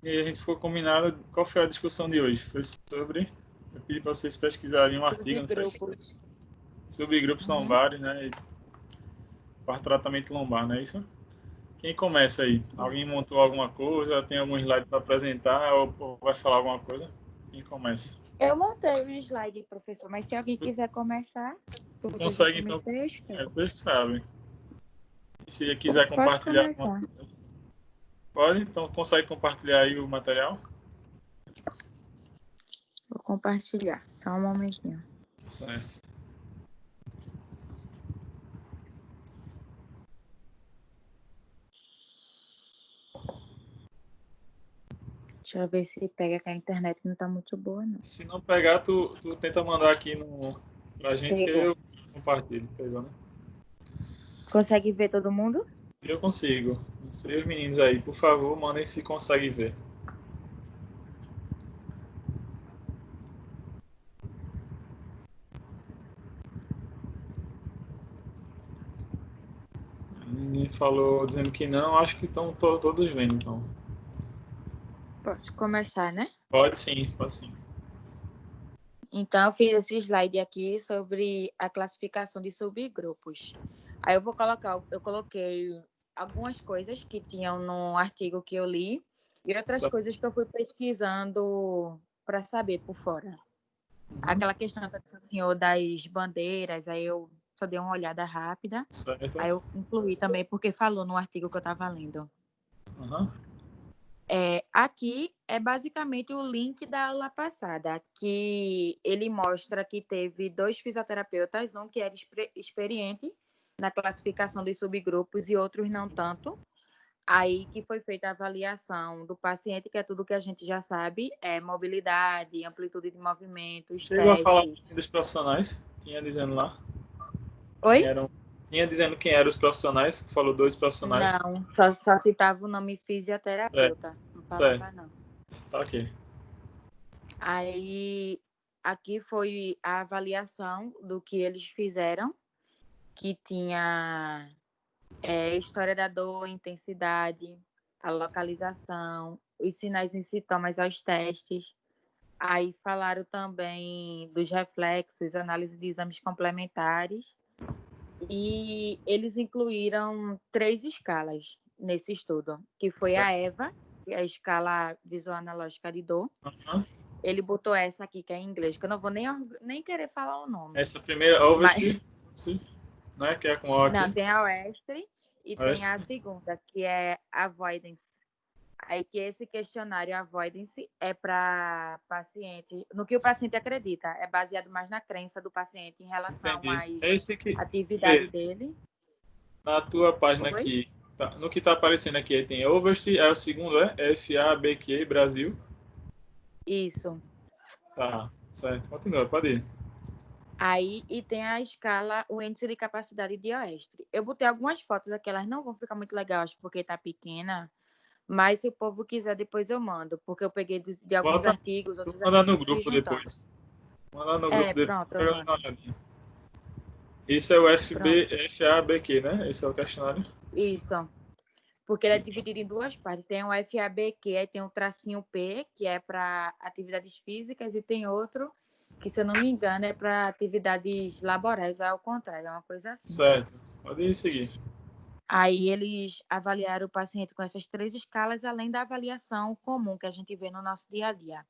E a gente ficou combinado. Qual foi a discussão de hoje? Foi sobre. Eu pedi para vocês pesquisarem um artigo, não foi? Grupos. Sobre grupos lombares, né? E para tratamento lombar, não é isso? Quem começa aí? Alguém montou alguma coisa? Tem algum slide para apresentar? Ou vai falar alguma coisa? Quem começa? Eu montei um slide, professor, mas se alguém quiser começar, Tu porque eu já consegue, então? comecei, eu explico. Vocês que sabem. E se quiser Posso compartilhar alguma começar? coisa, pode? Então consegue compartilhar aí o material? Vou compartilhar, só um momentinho. Certo. Deixa eu ver se pega, que a internet não tá muito boa, não. Se não pegar, tu tenta mandar aqui pra gente que Pegou. eu compartilho. Pegou, né? Consegue ver todo mundo? Eu consigo. Não sei os meninos aí, por favor, mandem se consegue ver. Ninguém falou dizendo que não, acho que estão todos vendo, então. Posso começar, né? Pode sim, pode sim. Então, eu fiz esse slide aqui sobre a classificação de subgrupos. Aí eu coloquei algumas coisas que tinham no artigo que eu li e outras Certo. coisas que eu fui pesquisando para saber por fora. Aquela questão que eu disse ao senhor das bandeiras, aí eu só dei uma olhada rápida. Certo. Aí eu incluí também porque falou no artigo que eu estava lendo. Uhum. Aqui é basicamente o link da aula passada, que ele mostra que teve 2 fisioterapeutas, um que era experiente na classificação dos subgrupos e outros não tanto. Aí que foi feita a avaliação do paciente, que é tudo que a gente já sabe, mobilidade, amplitude de movimentos, Chegou a falar testes. dos profissionais? Tinha dizendo lá. Quem Oi? eram? Tinha dizendo quem eram os profissionais? Tu falou 2 profissionais. Não, só citava o nome Certo. fisioterapeuta, não falava Certo. não. Tá ok. Aí, aqui foi a avaliação do que eles fizeram, que tinha história da dor, intensidade, a localização, os sinais e sintomas aos testes. Aí falaram também dos reflexos, análise de exames complementares. E eles incluíram 3 escalas nesse estudo, que foi a Certo. EVA, que é a escala visual analógica de dor. Uhum. Ele botou essa aqui, que é em inglês, que eu não vou nem querer falar o nome. Essa primeira, Mas, Ovest, né? Que é com O não, aqui. tem a Oestre e tem Ovest. a segunda, que é Avoidance. Aí que esse questionário Avoidance é para paciente, no que o paciente acredita, é baseado mais na crença do paciente em relação Entendi. às É esse que atividades dele. na tua página Oi? aqui, no que tá aparecendo aqui, aí tem Ovest, é o segundo, é FABQ Brasil. Isso. Tá, certo. Continua, pode ir. Aí, e tem a escala, o índice de capacidade de Oestre. Eu botei algumas fotos aqui, elas não vão ficar muito legais porque tá pequena, mas se o povo quiser, depois eu mando, porque eu peguei de alguns Bota, artigos, tu outros manda no artigos e fui grupo juntando. depois. Manda no grupo depois. Pronto, eu Pega lá na mando. olhadinha. Isso é o Pronto. FABQ, né? Esse é o questionário. Isso. Porque ele é dividido em 2 partes. Tem o FABQ, aí tem o tracinho P, que é para atividades físicas, e tem outro que, se eu não me engano, é para atividades laborais, é ao contrário, é uma coisa assim. Certo. Pode ir seguir. Aí eles avaliaram o paciente com essas 3 escalas, além da avaliação comum que a gente vê no nosso dia a dia.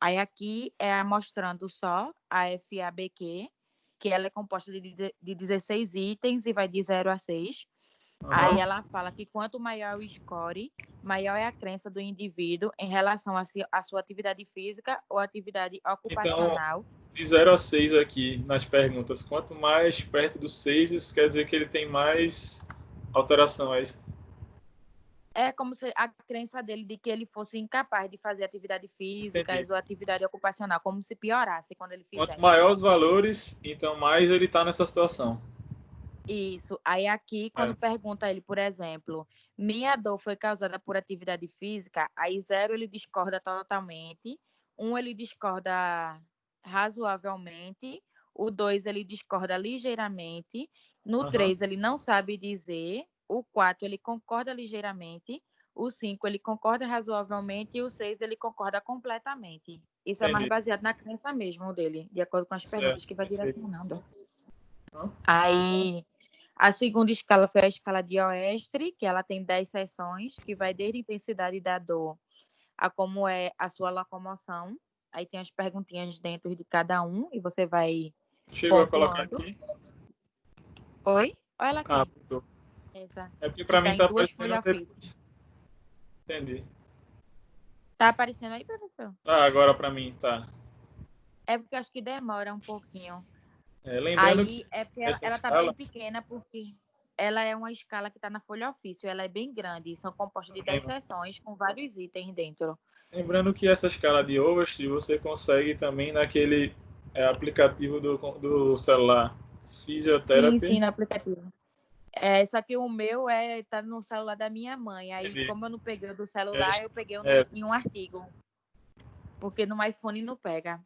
Aí aqui é mostrando só a FABQ, que ela é composta de 16 itens e vai de 0 a 6. Aí Uhum. ela fala que quanto maior o score, maior é a crença do indivíduo em relação à sua atividade física ou atividade Então, ocupacional. de 0 a 6 aqui nas perguntas, quanto mais perto do 6, isso quer dizer que ele tem mais alteração, é isso? É como se a crença dele de que ele fosse incapaz de fazer atividade física Entendi. ou atividade ocupacional, como se piorasse quando ele Quanto fizesse. maior os valores, então mais ele está nessa situação. Isso. Aí aqui, É. quando pergunta ele, por exemplo, minha dor foi causada por atividade física, aí 0 ele discorda totalmente, 1 ele discorda razoavelmente, o 2 ele discorda ligeiramente, no Uhum. 3 ele não sabe dizer, o 4 ele concorda ligeiramente, o 5 ele concorda razoavelmente e o 6 ele concorda completamente. Isso é mais Entendi. baseado na crença mesmo dele, de acordo com as perguntas Certo, que vai perfeito. direcionando. Hã? Aí, a segunda escala foi a escala de Oestre, que ela tem 10 seções, que vai desde a intensidade da dor a como é a sua locomoção. Aí tem as perguntinhas dentro de cada um e você vai Chegou a colocar pontuando. aqui? Oi? Olha ela Ah, aqui. botou. Essa. É porque Que para tá mim em tá duas aparecendo folhas depois. ofício. Entendi. Tá aparecendo aí, professor? Ah, agora para mim tá. É porque acho que demora um pouquinho. Lembrando que Aí é porque essa ela tá bem escala pequena, porque ela é uma escala que tá na folha ofício. Ela é bem grande. São compostas de 10 seções com vários itens dentro. lembrando que essa escala de Overstreet você consegue também naquele aplicativo do celular Sim, sim, Physiotherapy. no aplicativo. Só que o meu tá no celular da minha mãe. Aí, Ele, como eu não peguei o do é, celular, eu peguei é, em um artigo. Porque no iPhone não pega.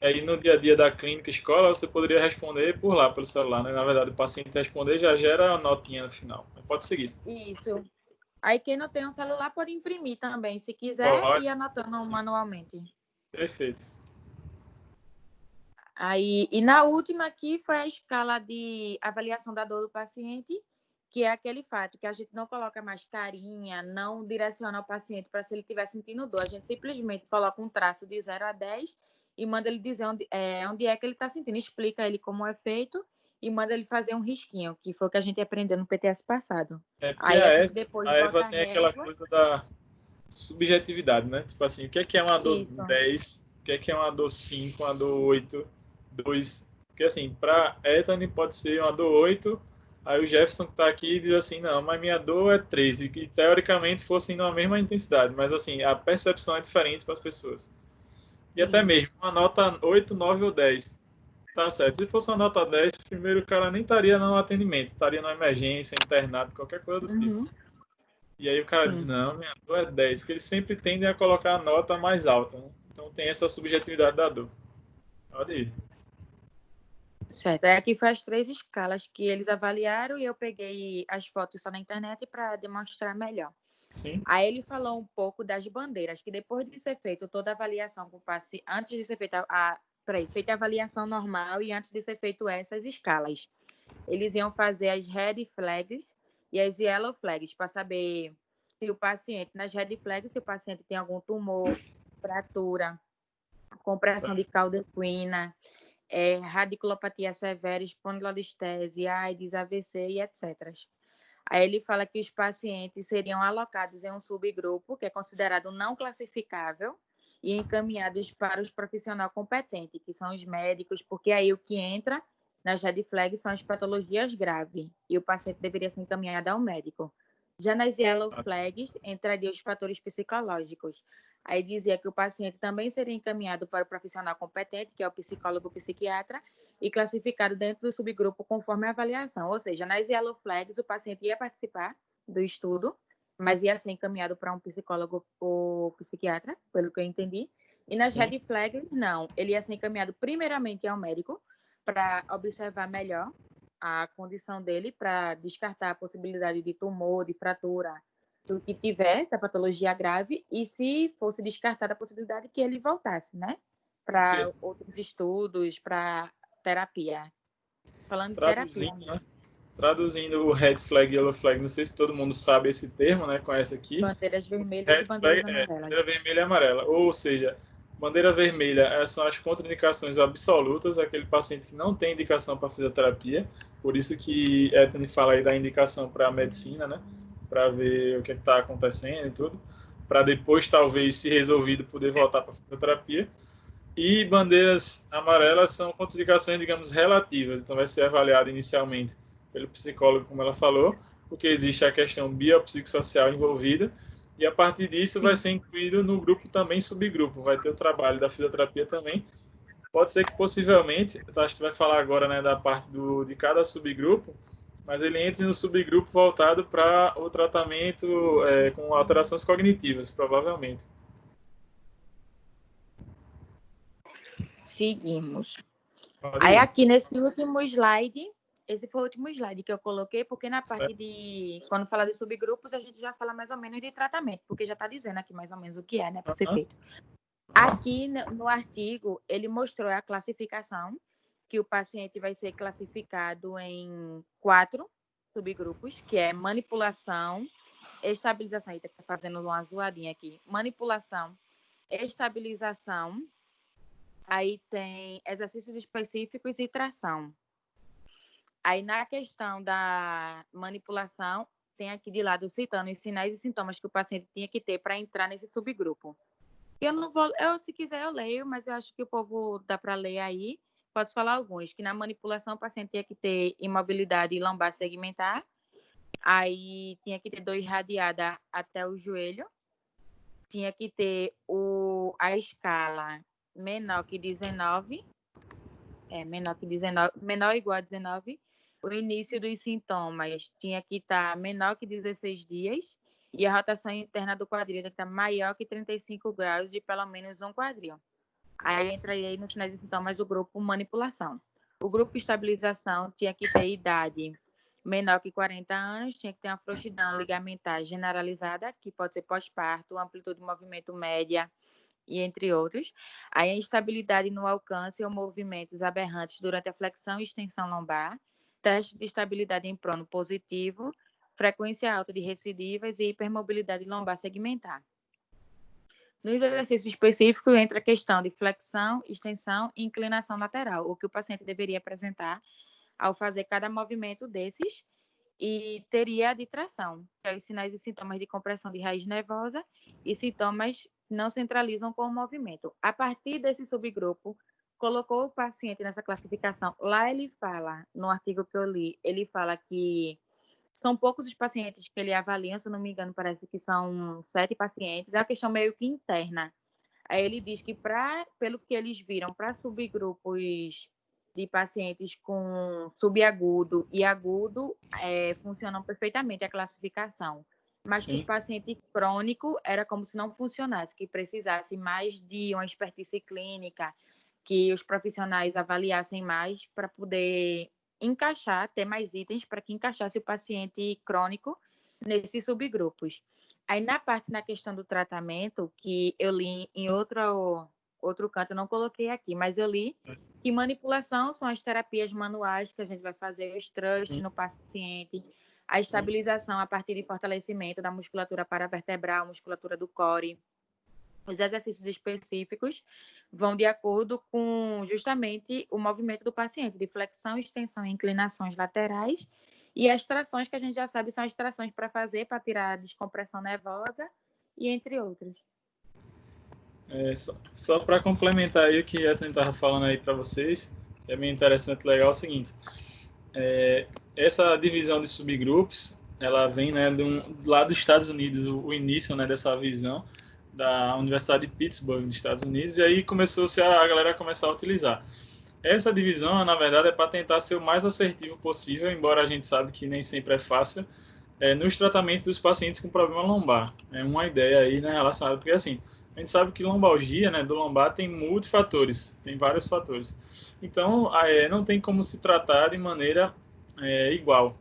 aí no dia a dia da clínica escola você poderia responder por lá, pelo celular, né? Na verdade, o paciente responder já gera a notinha no final. Pode seguir. Isso. Aí, quem não tem um celular pode imprimir também, se quiser, e Pode, ir anotando sim. manualmente. Perfeito. Aí, e na última aqui foi a escala de avaliação da dor do paciente, que é aquele fato que a gente não coloca mais carinha, não direciona o paciente para se ele estiver sentindo dor. A gente simplesmente coloca um traço de 0 a 10 e manda ele dizer onde é que ele está sentindo. Explica ele como é feito e manda ele fazer um risquinho, que foi o que a gente aprendeu no PTS passado. É porque Aí a gente depois A Eva bota a tem aquela régua. coisa da subjetividade, né? Tipo assim, o que é uma dor Isso. 10, o que é uma dor 5, uma dor 8, 2. Porque assim, para Ethany pode ser uma dor 8, aí o Jefferson que tá aqui diz assim, não, mas minha dor é 13, que teoricamente fossem na mesma intensidade, mas assim, a percepção é diferente para as pessoas. E até Sim. mesmo uma nota 8, 9 ou 10. Tá certo. Se fosse uma nota 10, primeiro o cara nem estaria no atendimento, estaria na emergência, internado, qualquer coisa do tipo. Uhum. E aí o cara diz, Sim. não, minha dor é 10, que eles sempre tendem a colocar a nota mais alta, né? Então tem essa subjetividade da dor. Pode ir. Certo. Aqui foi as 3 escalas que eles avaliaram e eu peguei as fotos só na internet para demonstrar melhor. Sim. Aí ele falou um pouco das bandeiras, que depois de ser feita toda a avaliação com o paciente, antes de ser feita feita a avaliação normal e antes de ser feito essas escalas, eles iam fazer as red flags e as yellow flags para saber se o paciente, nas red flags, se o paciente tem algum tumor, fratura, compressão de Certo. cauda equina, radiculopatia severa, espondilolistese, AIDS, AVC e etc. Aí ele fala que os pacientes seriam alocados em um subgrupo, que é considerado não classificável, e encaminhados para os profissionais competentes, que são os médicos, porque aí o que entra nas red flags são as patologias graves, e o paciente deveria ser encaminhado ao médico. Já nas yellow flags, entrariam os fatores psicológicos. Aí dizia que o paciente também seria encaminhado para o profissional competente, que é o psicólogo ou psiquiatra, e classificado dentro do subgrupo conforme a avaliação. Ou seja, nas yellow flags, o paciente ia participar do estudo, mas ia ser encaminhado para um psicólogo ou psiquiatra, pelo que eu entendi. E nas Sim. red flags, não. Ele ia ser encaminhado primeiramente ao médico para observar melhor a condição dele, para descartar a possibilidade de tumor, de fratura, do que tiver, da patologia grave, e se fosse descartada a possibilidade que ele voltasse, né? Para Porque, outros estudos, para terapia. Falando de terapia, traduzindo, amigo. né? Traduzindo o red flag e yellow flag, não sei se todo mundo sabe esse termo, né? Conhece aqui. Bandeiras vermelhas e Red flag bandeiras é bandeira amarelas. vermelha e amarela. Ou seja, bandeira vermelha são as contraindicações absolutas, aquele paciente que não tem indicação para fisioterapia. Por isso que Ethne fala aí da indicação para a medicina, né? Para ver o que está acontecendo e tudo. Para depois, talvez, se resolvido, poder voltar para a fisioterapia. E bandeiras amarelas são contraindicações, digamos, relativas. Então, vai ser avaliado inicialmente pelo psicólogo, como ela falou, porque existe a questão biopsicossocial envolvida. E a partir disso vai Sim. ser incluído no grupo também subgrupo. Vai ter o trabalho da fisioterapia também. Pode ser que possivelmente, então acho que vai falar agora, né, da parte de cada subgrupo, mas ele entre no subgrupo voltado para o tratamento com alterações cognitivas, provavelmente. Seguimos. Pode Aí ir. aqui nesse último slide, esse foi o último slide que eu coloquei, porque na parte de... Quando fala de subgrupos, a gente já fala mais ou menos de tratamento, porque já está dizendo aqui mais ou menos o que é, né, para ser feito. Aqui no artigo, ele mostrou a classificação, que o paciente vai ser classificado em 4 subgrupos, que é manipulação, estabilização, está fazendo uma zoadinha aqui, manipulação, estabilização, aí tem exercícios específicos e tração. Aí, na questão da manipulação, tem aqui de lado citando os sinais e sintomas que o paciente tinha que ter para entrar nesse subgrupo. Eu não vou, se quiser eu leio, mas eu acho que o povo dá para ler aí. Posso falar alguns, que na manipulação o paciente tinha que ter imobilidade lombar segmentar, aí tinha que ter dor irradiada até o joelho, tinha que ter a escala menor que 19, menor ou igual a 19, o início dos sintomas tinha que estar menor que 16 dias e a rotação interna do quadril tinha que estar maior que 35 graus de pelo menos um quadril. Aí entraria aí nos sinais e sintomas o grupo manipulação. O grupo estabilização tinha que ter idade menor que 40 anos, tinha que ter uma frouxidão ligamentar generalizada, que pode ser pós-parto, amplitude de movimento média, e entre outros. Aí a instabilidade no alcance ou movimentos aberrantes durante a flexão e extensão lombar, teste de estabilidade em prono positivo, frequência alta de recidivas e hipermobilidade lombar segmentar. Nos exercícios específicos, entra a questão de flexão, extensão e inclinação lateral, o que o paciente deveria apresentar ao fazer cada movimento desses, e teria a de tração, que é os sinais e sintomas de compressão de raiz nervosa e sintomas não centralizam com o movimento. A partir desse subgrupo, colocou o paciente nessa classificação. Lá ele fala, no artigo que eu li, ele fala que são poucos os pacientes que ele avalia, se eu não me engano, parece que são 7 pacientes. É uma questão meio que interna. Aí ele diz que, pelo que eles viram, para subgrupos de pacientes com subagudo e agudo, funcionam perfeitamente a classificação. Mas que os pacientes crônicos era como se não funcionasse, que precisasse mais de uma expertise clínica, que os profissionais avaliassem mais para poder encaixar, ter mais itens para que encaixasse o paciente crônico nesses subgrupos. Aí, na questão do tratamento, que eu li em outro canto, eu não coloquei aqui, mas eu li que manipulação são as terapias manuais que a gente vai fazer, os thrust no paciente, a estabilização a partir de fortalecimento da musculatura paravertebral, musculatura do core. Os exercícios específicos vão de acordo com justamente o movimento do paciente, de flexão, extensão e inclinações laterais, e as trações que a gente já sabe são as trações para fazer, para tirar a descompressão nervosa, e entre outros. Só para complementar aí o que a Ethan estava falando aí para vocês, que é bem interessante e legal, é o seguinte, essa divisão de subgrupos, ela vem, né, lá dos Estados Unidos, o início, né, dessa visão da Universidade de Pittsburgh, dos Estados Unidos, e aí começou-se a galera começar a utilizar. Essa divisão, na verdade, é para tentar ser o mais assertivo possível, embora a gente sabe que nem sempre é fácil, nos tratamentos dos pacientes com problema lombar. É uma ideia aí, né, relacionada, porque assim, a gente sabe que lombalgia, né, do lombar tem multifatores, tem vários fatores. Então, não tem como se tratar de maneira igual.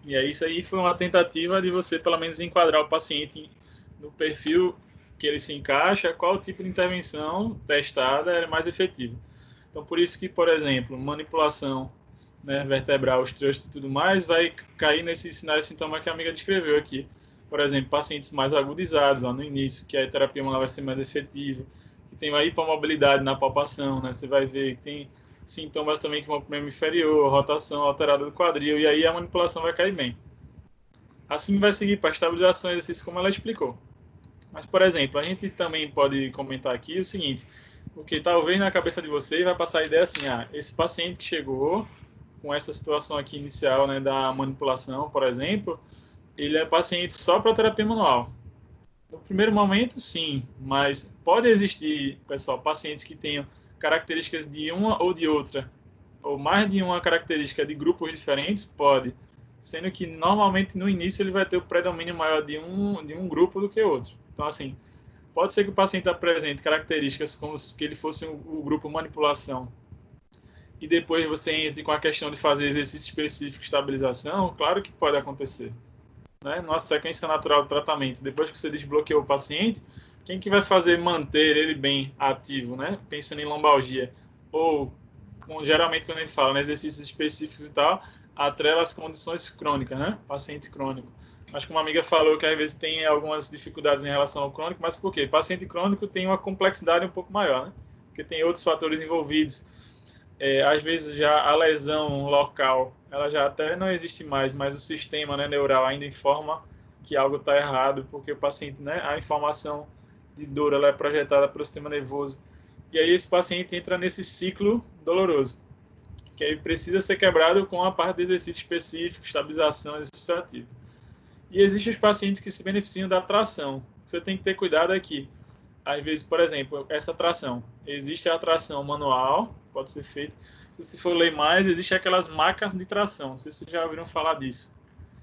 E aí, isso aí foi uma tentativa de você, pelo menos, enquadrar o paciente no perfil que ele se encaixa, qual tipo de intervenção testada é mais efetiva. Então, por isso que, por exemplo, manipulação, né, vertebral, os thrusts e tudo mais, vai cair nesses sinais e sintomas que a amiga descreveu aqui. Por exemplo, pacientes mais agudizados, no início, que a terapia manual vai ser mais efetiva, que tem uma hipomobilidade na palpação, né, você vai ver que tem sintomas também que vão para o membro inferior, rotação alterada do quadril, e aí a manipulação vai cair bem. Assim vai seguir para a estabilização e exercício como ela explicou. Mas, por exemplo, a gente também pode comentar aqui o seguinte, porque talvez na cabeça de vocês vai passar a ideia assim, esse paciente que chegou com essa situação aqui inicial, né, da manipulação, por exemplo, ele é paciente só para terapia manual. No primeiro momento, sim, mas pode existir, pessoal, pacientes que tenham características de uma ou de outra, ou mais de uma característica de grupos diferentes, pode. Sendo que, normalmente, no início, ele vai ter o predomínio maior de um grupo do que outro. Então, assim, pode ser que o paciente apresente características como se ele fosse o grupo manipulação e depois você entre com a questão de fazer exercício específico de estabilização, claro que pode acontecer. Né? Nossa sequência natural do tratamento, depois que você desbloqueou o paciente, quem que vai fazer manter ele bem ativo, né? Pensando em lombalgia, ou geralmente quando a gente fala em exercícios específicos e tal, atrela as condições crônicas, né? Paciente crônico. Acho que uma amiga falou que às vezes tem algumas dificuldades em relação ao crônico, mas por quê? Paciente crônico tem uma complexidade um pouco maior, né? Porque tem outros fatores envolvidos. Às vezes já a lesão local, ela já até não existe mais, mas o sistema, né, neural ainda informa que algo está errado, porque o paciente, né, a informação de dor, ela é projetada pelo sistema nervoso. E aí esse paciente entra nesse ciclo doloroso, que aí precisa ser quebrado com a parte de exercício específico, estabilização, exercício ativo. E existem os pacientes que se beneficiam da tração. Você tem que ter cuidado aqui. Às vezes, por exemplo, essa tração. Existe a tração manual, pode ser feita. Se você for ler mais, existe aquelas macas de tração. Não sei se vocês já ouviram falar disso.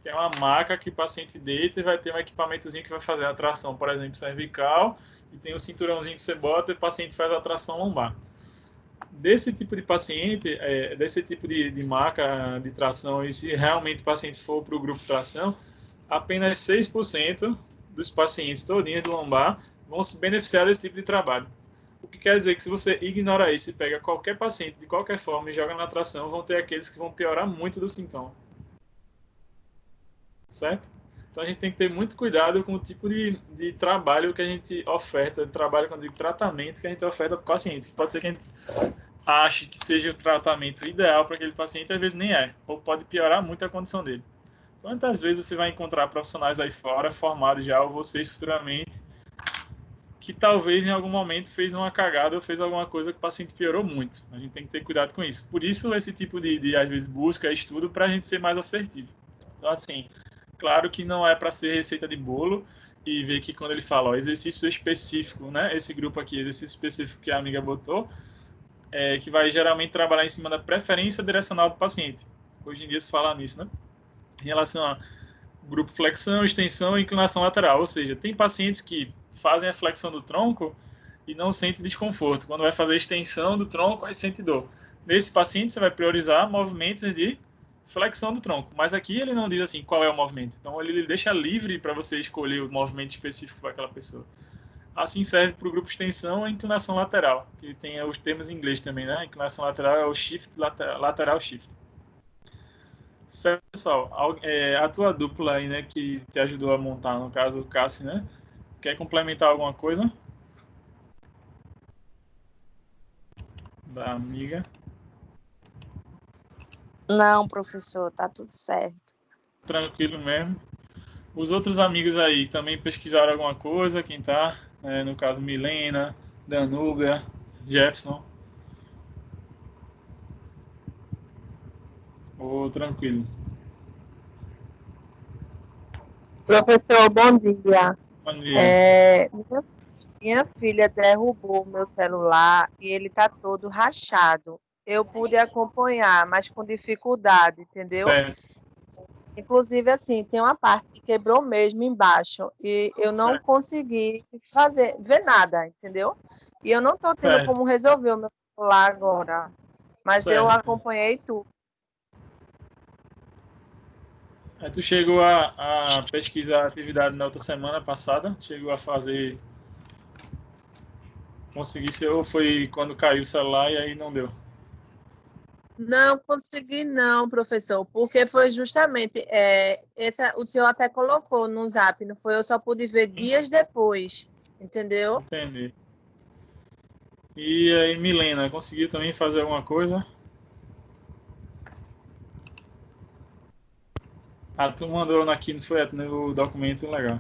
Que é uma maca que o paciente deita e vai ter um equipamentozinho que vai fazer a tração, por exemplo, cervical, e tem um cinturãozinho que você bota e o paciente faz a tração lombar. Desse tipo de paciente, desse tipo de maca de tração, e se realmente o paciente for para o grupo tração, apenas 6% dos pacientes todinhos do lombar vão se beneficiar desse tipo de trabalho. O que quer dizer que se você ignora isso e pega qualquer paciente de qualquer forma e joga na tração, vão ter aqueles que vão piorar muito do sintoma. Certo? Então a gente tem que ter muito cuidado com o tipo de trabalho que a gente oferta, de trabalho, quando eu digo tratamento, que a gente oferta para o paciente. Pode ser que a gente ache que seja o tratamento ideal para aquele paciente, às vezes nem é, ou pode piorar muito a condição dele. Quantas vezes você vai encontrar profissionais aí fora, formados já, ou vocês futuramente, que talvez em algum momento fez uma cagada ou fez alguma coisa que o paciente piorou muito. A gente tem que ter cuidado com isso. Por isso, esse tipo de às vezes, busca, estudo, para a gente ser mais assertivo. Então, assim, claro que não é para ser receita de bolo e ver que quando ele fala, ó, exercício específico, né? Esse grupo aqui, exercício específico que a amiga botou, que vai geralmente trabalhar em cima da preferência direcional do paciente. Hoje em dia se fala nisso, né? Em relação a grupo flexão, extensão e inclinação lateral. Ou seja, tem pacientes que fazem a flexão do tronco e não sentem desconforto. Quando vai fazer a extensão do tronco, aí sente dor. Nesse paciente, você vai priorizar movimentos de flexão do tronco. Mas aqui ele não diz assim qual é o movimento. Então ele deixa livre para você escolher o movimento específico para aquela pessoa. Assim serve para o grupo extensão a inclinação lateral, que tem os termos em inglês também, né? A inclinação lateral é o shift, lateral shift. Certo, pessoal. A tua dupla aí, né, que te ajudou a montar, no caso o Cássio, né? Quer complementar alguma coisa da amiga? Não, professor, tá tudo certo. Tranquilo mesmo. Os outros amigos aí também pesquisaram alguma coisa, quem tá? No caso, Milena, Danúbia, Jefferson. Ou tranquilo? Professor, bom dia. Bom dia. Minha filha derrubou o meu celular e ele tá todo rachado. Eu pude acompanhar, mas com dificuldade, entendeu? Certo, Inclusive, assim, tem uma parte que quebrou mesmo embaixo e eu não certo, consegui ver nada, entendeu? E eu não tô tendo certo, como resolver o meu celular agora, mas eu certo. acompanhei tudo. Aí tu chegou a pesquisar a atividade na outra semana passada? Chegou a fazer, conseguir ser, ou foi quando caiu o celular e aí não deu? Não consegui não, professor, porque foi justamente, o senhor até colocou no Zap, não foi? Eu só pude ver dias depois, entendeu? Entendi. E aí, Milena, conseguiu também fazer alguma coisa? Ah, tu mandou aqui, não foi no documento, legal.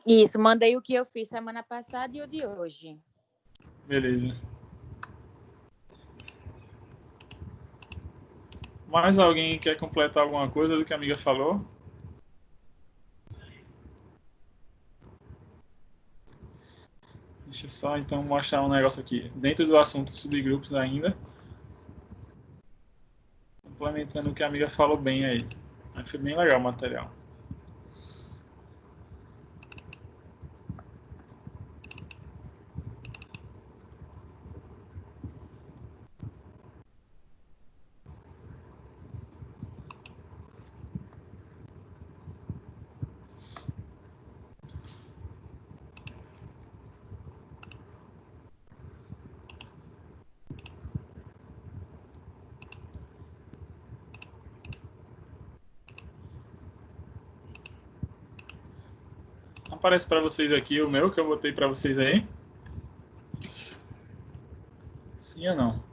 Isso, mandei o que eu fiz semana passada e o de hoje. Beleza. Mais alguém quer completar alguma coisa do que a amiga falou? Deixa eu só então mostrar um negócio aqui. Dentro do assunto subgrupos ainda, complementando o que a amiga falou bem aí. Aí foi bem legal o material. Aparece para vocês aqui o meu, que eu botei para vocês aí. Sim ou não?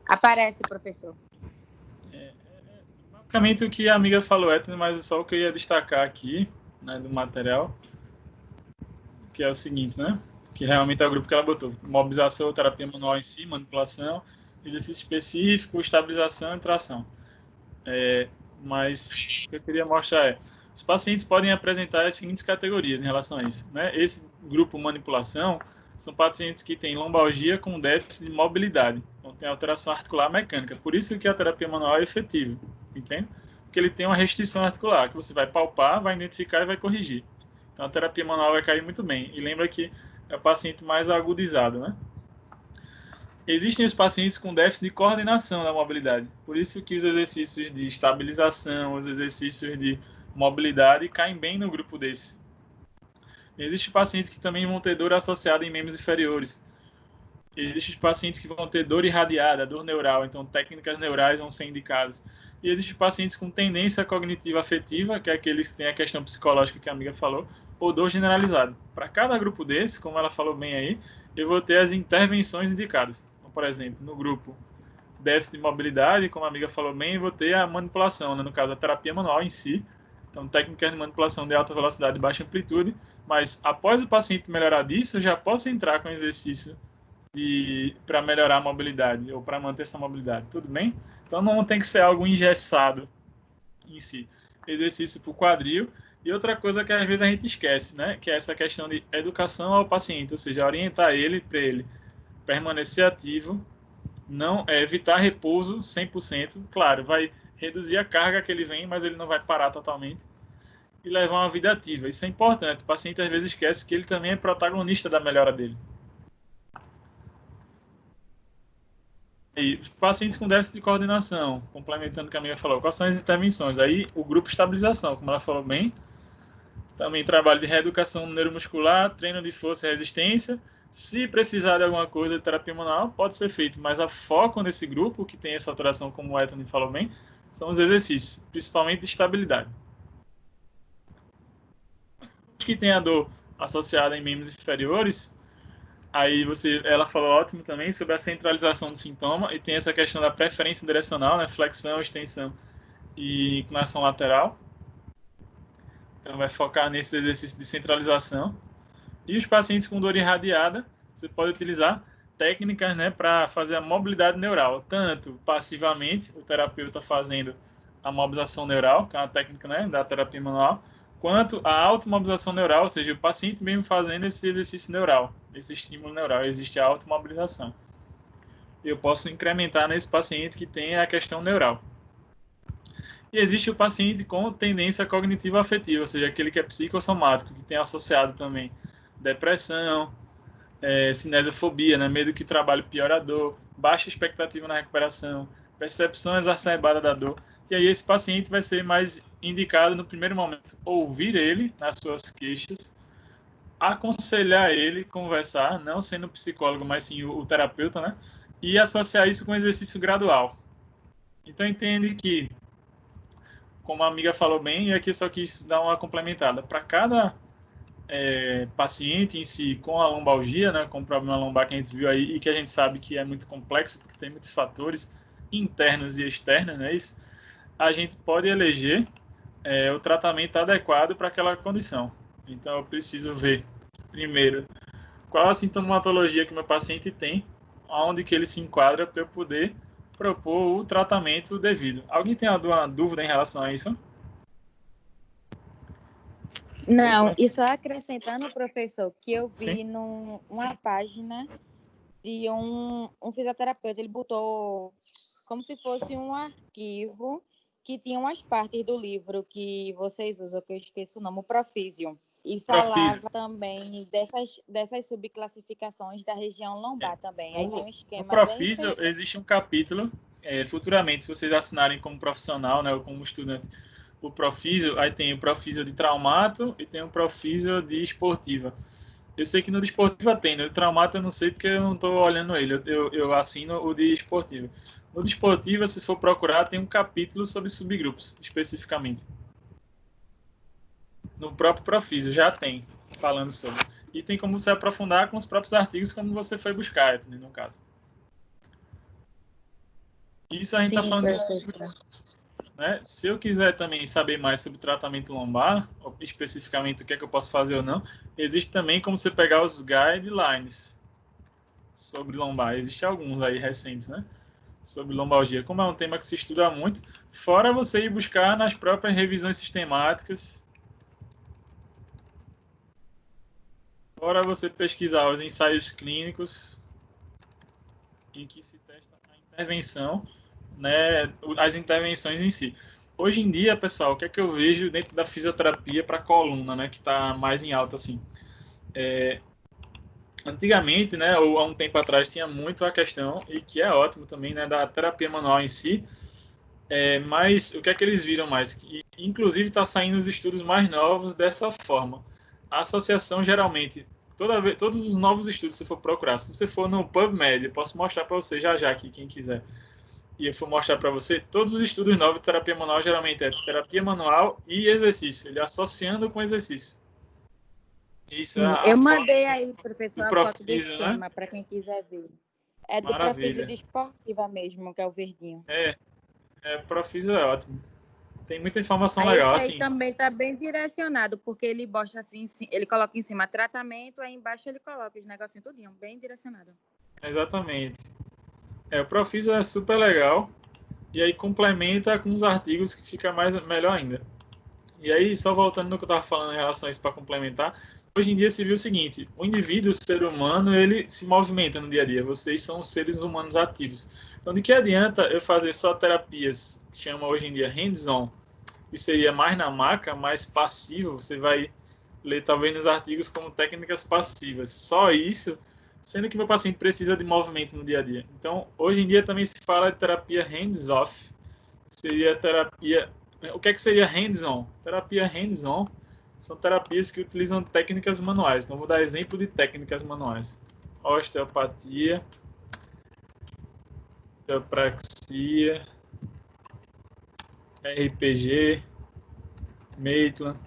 Aparece, professor. Basicamente o que a amiga falou, mas só o que eu ia destacar aqui, né, do material, que é o seguinte, né? Que realmente é o grupo que ela botou. Mobilização, terapia manual em si, manipulação, exercício específico, estabilização e tração. Mas o que eu queria mostrar é, os pacientes podem apresentar as seguintes categorias em relação a isso, né? Esse grupo manipulação são pacientes que têm lombalgia com déficit de mobilidade, então tem alteração articular mecânica. Por isso que a terapia manual é efetiva, entende? Porque ele tem uma restrição articular, que você vai palpar, vai identificar e vai corrigir. Então a terapia manual vai cair muito bem. E lembra que é o paciente mais agudizado, né? Existem os pacientes com déficit de coordenação da mobilidade. Por isso que os exercícios de estabilização, os exercícios de mobilidade caem bem no grupo desse. Existem pacientes que também vão ter dor associada em membros inferiores. Existem pacientes que vão ter dor irradiada, dor neural, então técnicas neurais vão ser indicadas. E existem pacientes com tendência cognitiva afetiva, que é aqueles que têm a questão psicológica que a amiga falou, ou dor generalizada. Para cada grupo desse, como ela falou bem aí, eu vou ter as intervenções indicadas. Então, por exemplo, no grupo déficit de mobilidade, como a amiga falou bem, eu vou ter a manipulação, né? No caso, a terapia manual em si. Então, técnicas de manipulação de alta velocidade e baixa amplitude. Mas, após o paciente melhorar disso, eu já posso entrar com exercício para melhorar a mobilidade ou para manter essa mobilidade, tudo bem? Então não tem que ser algo engessado em si. Exercício para o quadril. E outra coisa que às vezes a gente esquece, né? Que é essa questão de educação ao paciente, ou seja, orientar ele para ele permanecer ativo, não evitar repouso 100%. Claro, vai reduzir a carga que ele vem, mas ele não vai parar totalmente. E levar uma vida ativa. Isso é importante. O paciente às vezes esquece que ele também é protagonista da melhora dele. E pacientes com déficit de coordenação, complementando o que a amiga falou, quais são as intervenções? Aí o grupo estabilização, como ela falou bem, também trabalho de reeducação neuromuscular, treino de força e resistência. Se precisar de alguma coisa de terapia manual, pode ser feito, mas a foco nesse grupo, que tem essa alteração, como o Ethan falou bem, são os exercícios, principalmente de estabilidade. Os que têm a dor associada em membros inferiores, aí ela falou ótimo também sobre a centralização do sintoma e tem essa questão da preferência direcional, né? Flexão, extensão e inclinação lateral. Então vai focar nesse exercício de centralização. E os pacientes com dor irradiada, você pode utilizar técnicas, né, para fazer a mobilidade neural, tanto passivamente, o terapeuta fazendo a mobilização neural, que é uma técnica, né, da terapia manual, quanto a automobilização neural, ou seja, o paciente mesmo fazendo esse exercício neural, esse estímulo neural, existe a automobilização. Eu posso incrementar nesse paciente que tem a questão neural. E existe o paciente com tendência cognitiva afetiva, ou seja, aquele que é psicossomático, que tem associado também depressão, cinesiofobia, né, medo que o trabalho piore a dor, baixa expectativa na recuperação, percepção exacerbada da dor. E aí esse paciente vai ser mais indicado no primeiro momento ouvir ele nas suas queixas, aconselhar ele, conversar, não sendo o psicólogo, mas sim o terapeuta, né? E associar isso com um exercício gradual. Então entende que, como a amiga falou bem, e aqui só quis dar uma complementada, para cada paciente em si com a lombalgia, né, com o problema lombar que a gente viu aí e que a gente sabe que é muito complexo porque tem muitos fatores internos e externos, né, isso, a gente pode eleger o tratamento adequado para aquela condição. Então, eu preciso ver, primeiro, qual a sintomatologia que o meu paciente tem, onde que ele se enquadra para eu poder propor o tratamento devido. Alguém tem alguma dúvida em relação a isso? Não, e só acrescentando, professor, que eu vi Sim. numa página de um fisioterapeuta, ele botou como se fosse um arquivo que tinha umas partes do livro que vocês usam, que eu esqueço o nome, o Profísio. E falava também dessas subclassificações da região lombar também. Aí tem um esquema no Profísio existe um capítulo, futuramente, se vocês assinarem como profissional, né, ou como estudante, o Profísio, aí tem o Profísio de traumato e tem o Profísio de esportiva. Eu sei que no de esportiva tem, no de traumato eu não sei porque eu não estou olhando ele, eu assino o de esportiva. No dispositivo, se for procurar, tem um capítulo sobre subgrupos, especificamente. No próprio Profísio já tem, falando sobre. E tem como você aprofundar com os próprios artigos, como você foi buscar, no caso. Isso a gente está Sim, falando perfeito. né? Se eu quiser também saber mais sobre tratamento lombar, ou especificamente o que é que eu posso fazer ou não, existe também como você pegar os guidelines sobre lombar. Existem alguns aí recentes, né? Sobre lombalgia. Como é um tema que se estuda muito, fora você ir buscar nas próprias revisões sistemáticas, fora você pesquisar os ensaios clínicos em que se testa a intervenção, né, as intervenções em si. Hoje em dia, pessoal, o que é que eu vejo dentro da fisioterapia para coluna, né, que está mais em alta, assim? Antigamente, né, ou há um tempo atrás, tinha muito a questão, e que é ótimo também, né, da terapia manual em si, mas o que é que eles viram mais? Que, inclusive, está saindo os estudos mais novos dessa forma. A associação, geralmente, todos os novos estudos, se for procurar, se você for no PubMed, eu posso mostrar para você já aqui, quem quiser, e eu for mostrar para você, todos os estudos novos de terapia manual geralmente é terapia manual e exercício, ele associando com exercício. Isso é a Eu foto mandei aí, professor, do a foto do Profísio, né? esquema, para quem quiser ver. É do Profísio Maravilha. Desportiva mesmo, que é o verdinho. Profísio é ótimo. Tem muita informação Aí esse legal, aí assim. também está bem direcionado, porque ele mostra assim, ele coloca em cima tratamento, aí embaixo ele coloca os negocinhos tudinho, bem direcionado. Exatamente. O Profísio é super legal. E aí complementa com os artigos que fica melhor ainda. E aí, só voltando no que eu estava falando em relação a isso para complementar, hoje em dia se viu o seguinte, o indivíduo, o ser humano, ele se movimenta no dia a dia, vocês são seres humanos ativos. Então, de que adianta eu fazer só terapias, que chama hoje em dia hands-on, que seria mais na maca, mais passivo, você vai ler talvez nos artigos como técnicas passivas, só isso, sendo que meu paciente precisa de movimento no dia a dia. Então, hoje em dia também se fala de terapia hands-off, seria terapia. O que é que seria hands-on? Terapia hands-on são terapias que utilizam técnicas manuais. Então, vou dar exemplo de técnicas manuais: osteopatia, osteopraxia, RPG, Maitland,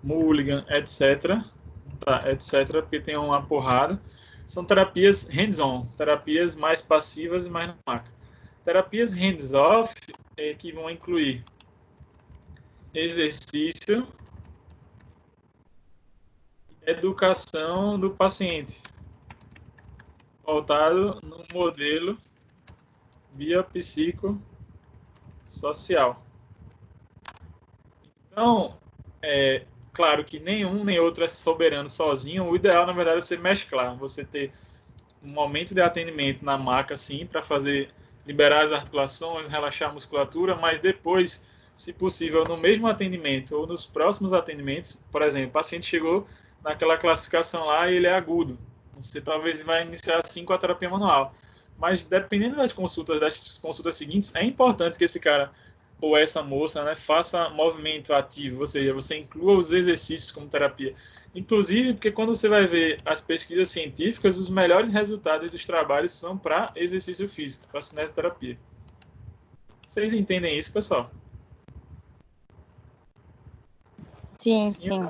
Mulligan, etc. Tá, etc. Porque tem uma porrada. São terapias hands-on, terapias mais passivas e mais na maca. Terapias hands-off que vão incluir exercício, educação do paciente, voltado no modelo biopsicossocial. Então, claro que nenhum nem outro é soberano sozinho. O ideal, na verdade, é você mesclar, você ter um momento de atendimento na maca, assim, para fazer liberar as articulações, relaxar a musculatura, mas depois, se possível, no mesmo atendimento ou nos próximos atendimentos, por exemplo, o paciente chegou naquela classificação lá e ele é agudo. Você talvez vai iniciar assim com a terapia manual. Mas dependendo das consultas seguintes, é importante que esse cara ou essa moça, né, faça movimento ativo, ou seja, você inclua os exercícios como terapia. Inclusive, porque quando você vai ver as pesquisas científicas, os melhores resultados dos trabalhos são para exercício físico, para cinesioterapia. Vocês entendem isso, pessoal? Sim, sim.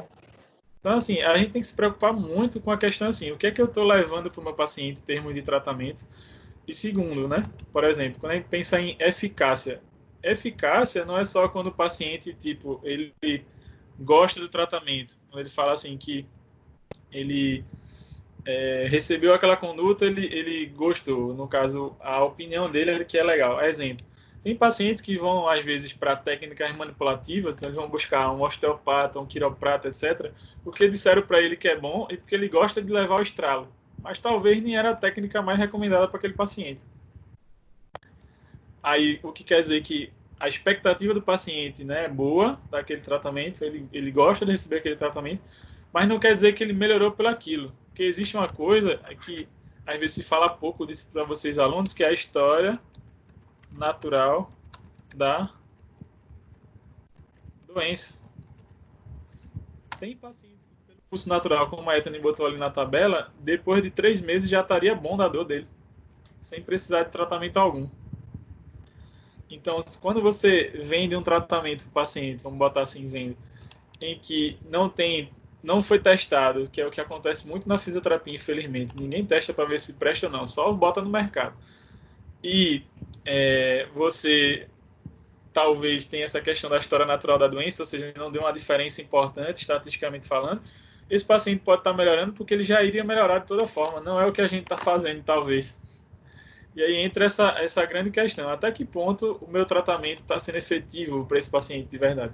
Então, assim, a gente tem que se preocupar muito com a questão assim, o que é que eu estou levando para o meu paciente em termos de tratamento? E segundo, né? Por exemplo, quando a gente pensa em eficácia, eficácia não é só quando o paciente, tipo, ele gosta do tratamento. Quando ele fala assim que ele recebeu aquela conduta, ele gostou. No caso, a opinião dele é que é legal. Exemplo. Tem pacientes que vão, às vezes, para técnicas manipulativas, então eles vão buscar um osteopata, um quiroprata, etc., porque disseram para ele que é bom e porque ele gosta de levar o estralo. Mas talvez nem era a técnica mais recomendada para aquele paciente. Aí, o que quer dizer que a expectativa do paciente, né, é boa daquele tratamento, ele gosta de receber aquele tratamento, mas não quer dizer que ele melhorou pelo aquilo. Porque existe uma coisa que às vezes se fala pouco disso para vocês alunos, que é a história natural da doença. Tem pacientes que, pelo curso natural, como a Ethany botou ali na tabela, depois de 3 meses já estaria bom da dor dele, sem precisar de tratamento algum. Então, quando você vende um tratamento para o paciente, vamos botar assim, vende, em que não foi testado, que é o que acontece muito na fisioterapia, infelizmente. Ninguém testa para ver se presta ou não, só bota no mercado. E você talvez tenha essa questão da história natural da doença, ou seja, não deu uma diferença importante, estatisticamente falando, esse paciente pode estar melhorando porque ele já iria melhorar de toda forma. Não é o que a gente está fazendo, talvez. E aí entra essa grande questão. Até que ponto o meu tratamento está sendo efetivo para esse paciente de verdade?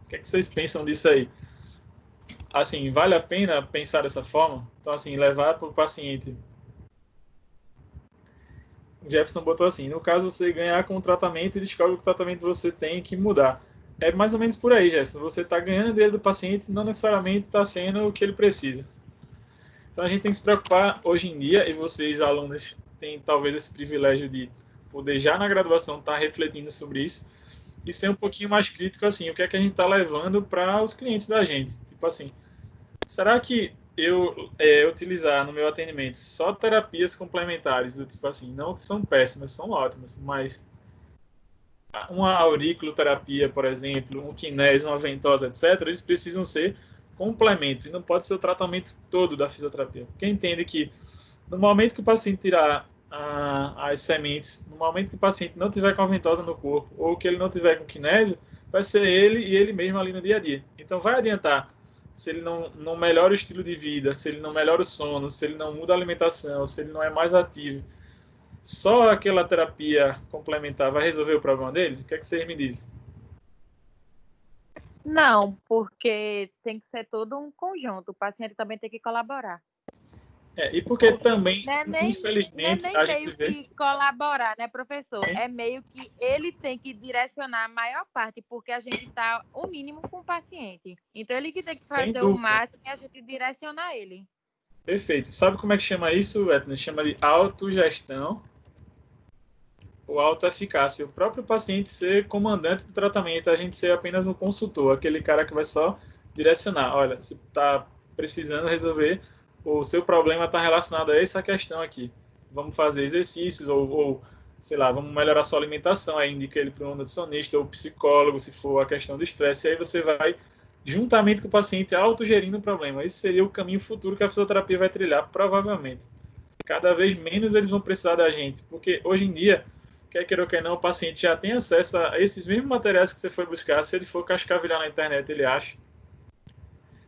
O que é que vocês pensam disso aí? Assim, vale a pena pensar dessa forma? Então, assim, levar para o paciente. O Jefferson botou assim, no caso você ganhar com o tratamento e descobre que o tratamento você tem que mudar. É mais ou menos por aí, Jefferson. Você está ganhando dele do paciente, não necessariamente está sendo o que ele precisa. Então a gente tem que se preocupar hoje em dia, e vocês, alunos, têm talvez esse privilégio de poder já na graduação estar refletindo sobre isso e ser um pouquinho mais crítico, assim, o que é que a gente está levando para os clientes da gente. Tipo assim, será que eu utilizar no meu atendimento só terapias complementares, do tipo assim, não que são péssimas, são ótimas, mas uma auriculoterapia, por exemplo, um kinésio, uma ventosa, etc., eles precisam ser complemento e não pode ser o tratamento todo da fisioterapia. Porque entende que no momento que o paciente tirar as sementes, no momento que o paciente não tiver com a ventosa no corpo ou que ele não tiver com kinésio, vai ser ele e ele mesmo ali no dia a dia. Então vai adiantar se ele não melhora o estilo de vida, se ele não melhora o sono, se ele não muda a alimentação, se ele não é mais ativo. Só aquela terapia complementar vai resolver o problema dele? O que é que vocês me dizem? Não, porque tem que ser todo um conjunto. O paciente também tem que colaborar. E porque também, Não é infelizmente, nem a gente meio vê... que colaborar, né, professor? Sim. É meio que ele tem que direcionar a maior parte, porque a gente está o mínimo com o paciente. Então, ele que tem que Sem fazer o dúvida. máximo e a gente direcionar ele. Perfeito. Sabe como é que chama isso, Etna? Chama de autogestão ou autoeficácia. O próprio paciente ser comandante do tratamento, a gente ser apenas um consultor, aquele cara que vai só direcionar. Olha, se está precisando resolver, o seu problema está relacionado a essa questão aqui. Vamos fazer exercícios ou sei lá, vamos melhorar sua alimentação, aí indica ele para um nutricionista ou psicólogo, se for a questão do estresse, e aí você vai juntamente com o paciente autogerindo o problema. Esse seria o caminho futuro que a fisioterapia vai trilhar, provavelmente. Cada vez menos eles vão precisar da gente, porque hoje em dia, quer queira ou quer não, o paciente já tem acesso a esses mesmos materiais que você foi buscar. Se ele for cascavilhar na internet, ele acha.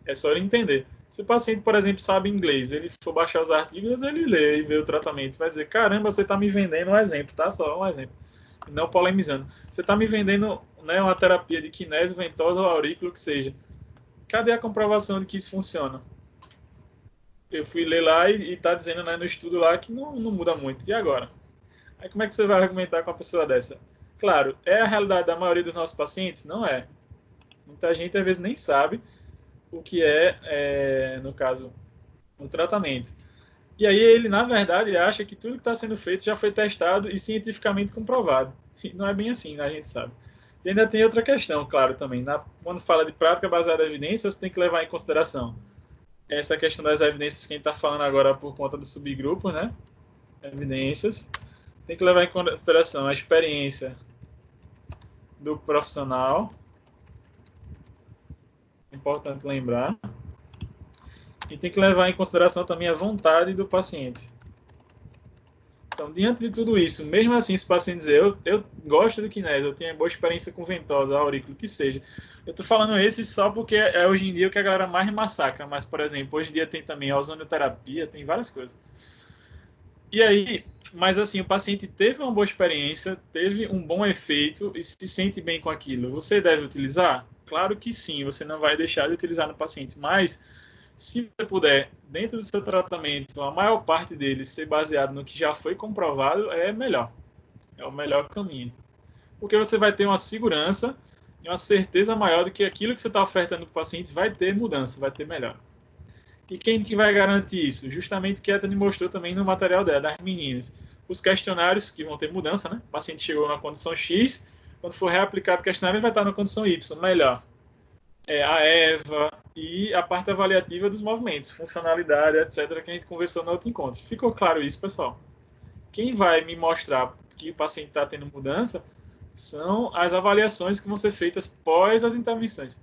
É só ele entender. Se o paciente, por exemplo, sabe inglês, ele for baixar os artigos, ele lê e vê o tratamento. Vai dizer, caramba, você está me vendendo um exemplo, tá? Só um exemplo. Não polemizando. Você está me vendendo, né, uma terapia de kinésio, ventosa ou aurículo, que seja. Cadê a comprovação de que isso funciona? Eu fui ler lá e está dizendo, né, no estudo lá que não muda muito. E agora? Aí como é que você vai argumentar com uma pessoa dessa? Claro, é a realidade da maioria dos nossos pacientes? Não é. Muita gente às vezes nem sabe o que no caso, um tratamento. E aí ele, na verdade, acha que tudo que está sendo feito já foi testado e cientificamente comprovado. E não é bem assim, né? A gente sabe. E ainda tem outra questão, claro, também. Quando fala de prática baseada em evidências, você tem que levar em consideração essa questão das evidências que a gente está falando agora por conta do subgrupo, né? Evidências. Tem que levar em consideração a experiência do profissional. Importante lembrar. E tem que levar em consideração também a vontade do paciente. Então, diante de tudo isso, mesmo assim, se o paciente dizer, eu gosto do kinésio, eu tenho boa experiência com ventosa, aurículo, que seja. Eu estou falando esse só porque é hoje em dia o que a galera mais massacra. Mas, por exemplo, hoje em dia tem também a ozonioterapia, tem várias coisas. E aí, mas assim, o paciente teve uma boa experiência, teve um bom efeito e se sente bem com aquilo. Você deve utilizar? Claro que sim, você não vai deixar de utilizar no paciente, mas se você puder, dentro do seu tratamento, a maior parte dele ser baseado no que já foi comprovado, é melhor. É o melhor caminho. Porque você vai ter uma segurança e uma certeza maior de que aquilo que você está ofertando para o paciente vai ter mudança, vai ter melhor. E quem que vai garantir isso? Justamente o que a Etany mostrou também no material dela, das meninas. Os questionários, que vão ter mudança, né? O paciente chegou na condição X, quando for reaplicado o questionário, ele vai estar na condição Y, melhor. A EVA e a parte avaliativa dos movimentos, funcionalidade, etc., que a gente conversou no outro encontro. Ficou claro isso, pessoal? Quem vai me mostrar que o paciente está tendo mudança são as avaliações que vão ser feitas pós as intervenções.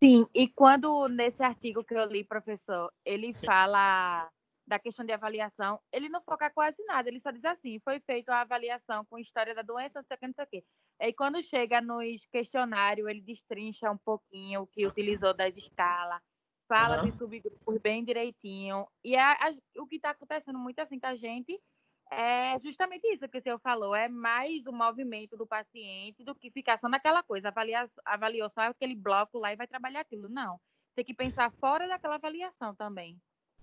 Sim, e quando nesse artigo que eu li, professor, ele Sim. fala da questão de avaliação, ele não foca quase nada, ele só diz assim, foi feita a avaliação com história da doença, não sei o que, não sei o que. Aí quando chega nos questionários, ele destrincha um pouquinho o que utilizou das escalas, fala de subgrupos bem direitinho, e o que está acontecendo muito assim com a gente é justamente isso que o senhor falou, é mais o movimento do paciente do que ficar só naquela coisa, avaliou só aquele bloco lá e vai trabalhar aquilo. Não, tem que pensar fora daquela avaliação também,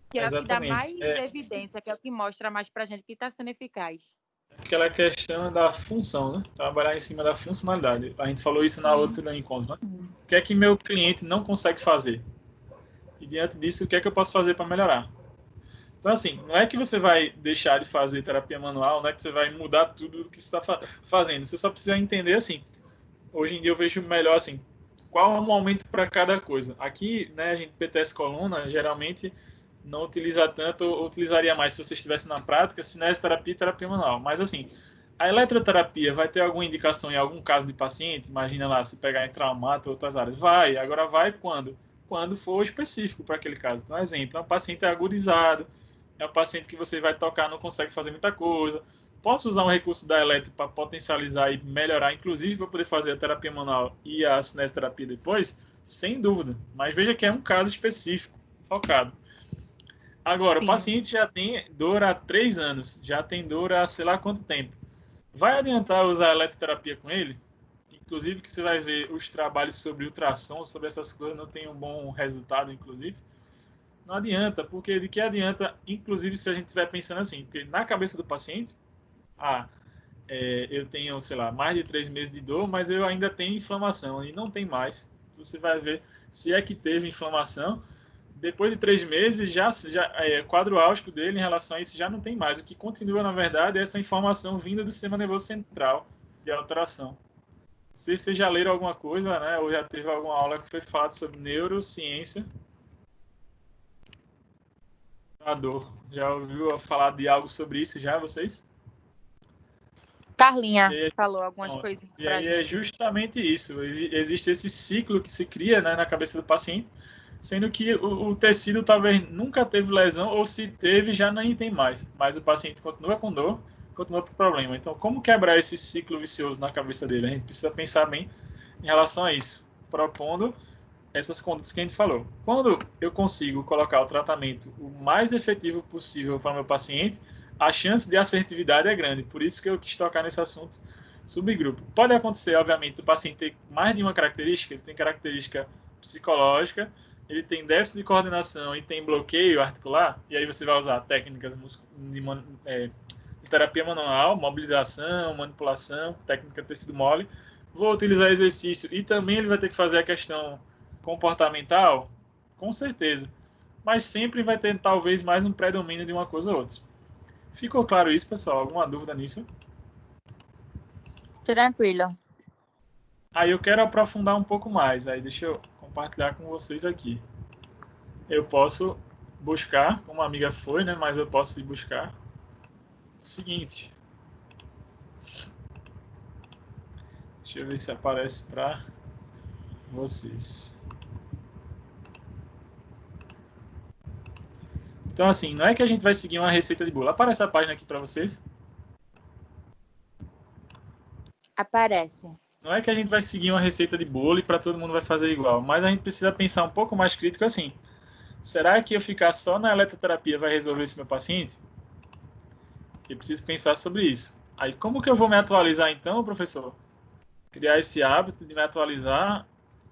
que é o que dá Exatamente. mais evidência, que é o que mostra mais para a gente que está sendo eficaz. Aquela questão da função, né? Trabalhar em cima da funcionalidade. A gente falou isso na outra encontro, né? O que é que meu cliente não consegue fazer? E diante disso, o que é que eu posso fazer para melhorar? Então, assim, não é que você vai deixar de fazer terapia manual, não é que você vai mudar tudo do que você está fazendo. Você só precisa entender, assim, hoje em dia eu vejo melhor, assim, qual é o momento para cada coisa. Aqui, né, a gente PTS coluna, geralmente não utiliza tanto, ou utilizaria mais se você estivesse na prática, cinesioterapia e terapia manual. Mas, assim, a eletroterapia vai ter alguma indicação em algum caso de paciente? Imagina lá, se pegar em traumato ou outras áreas. Vai. Agora vai quando? Quando for específico para aquele caso. Então, exemplo, é um paciente agudizado, é um paciente que você vai tocar, não consegue fazer muita coisa. Posso usar um recurso da eletro para potencializar e melhorar, inclusive para poder fazer a terapia manual e a cinesioterapia depois? Sem dúvida. Mas veja que é um caso específico, focado. Agora, o paciente já tem dor há 3 anos, já tem dor há sei lá quanto tempo. Vai adiantar usar a eletroterapia com ele? Inclusive que você vai ver os trabalhos sobre ultrassom, sobre essas coisas, não tem um bom resultado, inclusive. Não adianta, porque de que adianta, inclusive se a gente estiver pensando assim, porque na cabeça do paciente, eu tenho, sei lá, mais de 3 meses de dor, mas eu ainda tenho inflamação, e não tem mais. Você vai ver se é que teve inflamação, depois de 3 meses, quadro álgico dele em relação a isso já não tem mais. O que continua, na verdade, é essa informação vinda do sistema nervoso central de alteração. Não sei se vocês já leram alguma coisa, né, ou já teve alguma aula que foi falada sobre neurociência da dor. Já ouviu falar de algo sobre isso já, vocês? Carlinha falou algumas coisinhas E pra aí gente. é justamente isso. Existe esse ciclo que se cria, né, na cabeça do paciente, sendo que o tecido talvez nunca teve lesão, ou se teve, já nem tem mais. Mas o paciente continua com dor, continua com problema. Então, como quebrar esse ciclo vicioso na cabeça dele? A gente precisa pensar bem em relação a isso, propondo essas condutas que a gente falou. Quando eu consigo colocar o tratamento o mais efetivo possível para o meu paciente, a chance de assertividade é grande. Por isso que eu quis tocar nesse assunto subgrupo. Pode acontecer, obviamente, do paciente ter mais de uma característica. Ele tem característica psicológica, ele tem déficit de coordenação e tem bloqueio articular, e aí você vai usar técnicas de terapia manual, mobilização, manipulação, técnica tecido mole. Vou utilizar exercício e também ele vai ter que fazer a questão comportamental, com certeza. Mas sempre vai ter talvez mais um predomínio de uma coisa ou outra. Ficou claro isso, pessoal? Alguma dúvida nisso? Tranquilo. Aí eu quero aprofundar um pouco mais. Aí deixa eu compartilhar com vocês aqui. Eu posso buscar, como a amiga foi, né? Mas eu posso ir buscar o seguinte. Deixa eu ver se aparece para vocês. Então, assim, não é que a gente vai seguir uma receita de bolo. Aparece a página aqui para vocês? Aparece. Não é que a gente vai seguir uma receita de bolo e para todo mundo vai fazer igual, mas a gente precisa pensar um pouco mais crítico assim. Será que eu ficar só na eletroterapia vai resolver esse meu paciente? Eu preciso pensar sobre isso. Aí, como que eu vou me atualizar então, professor? Criar esse hábito de me atualizar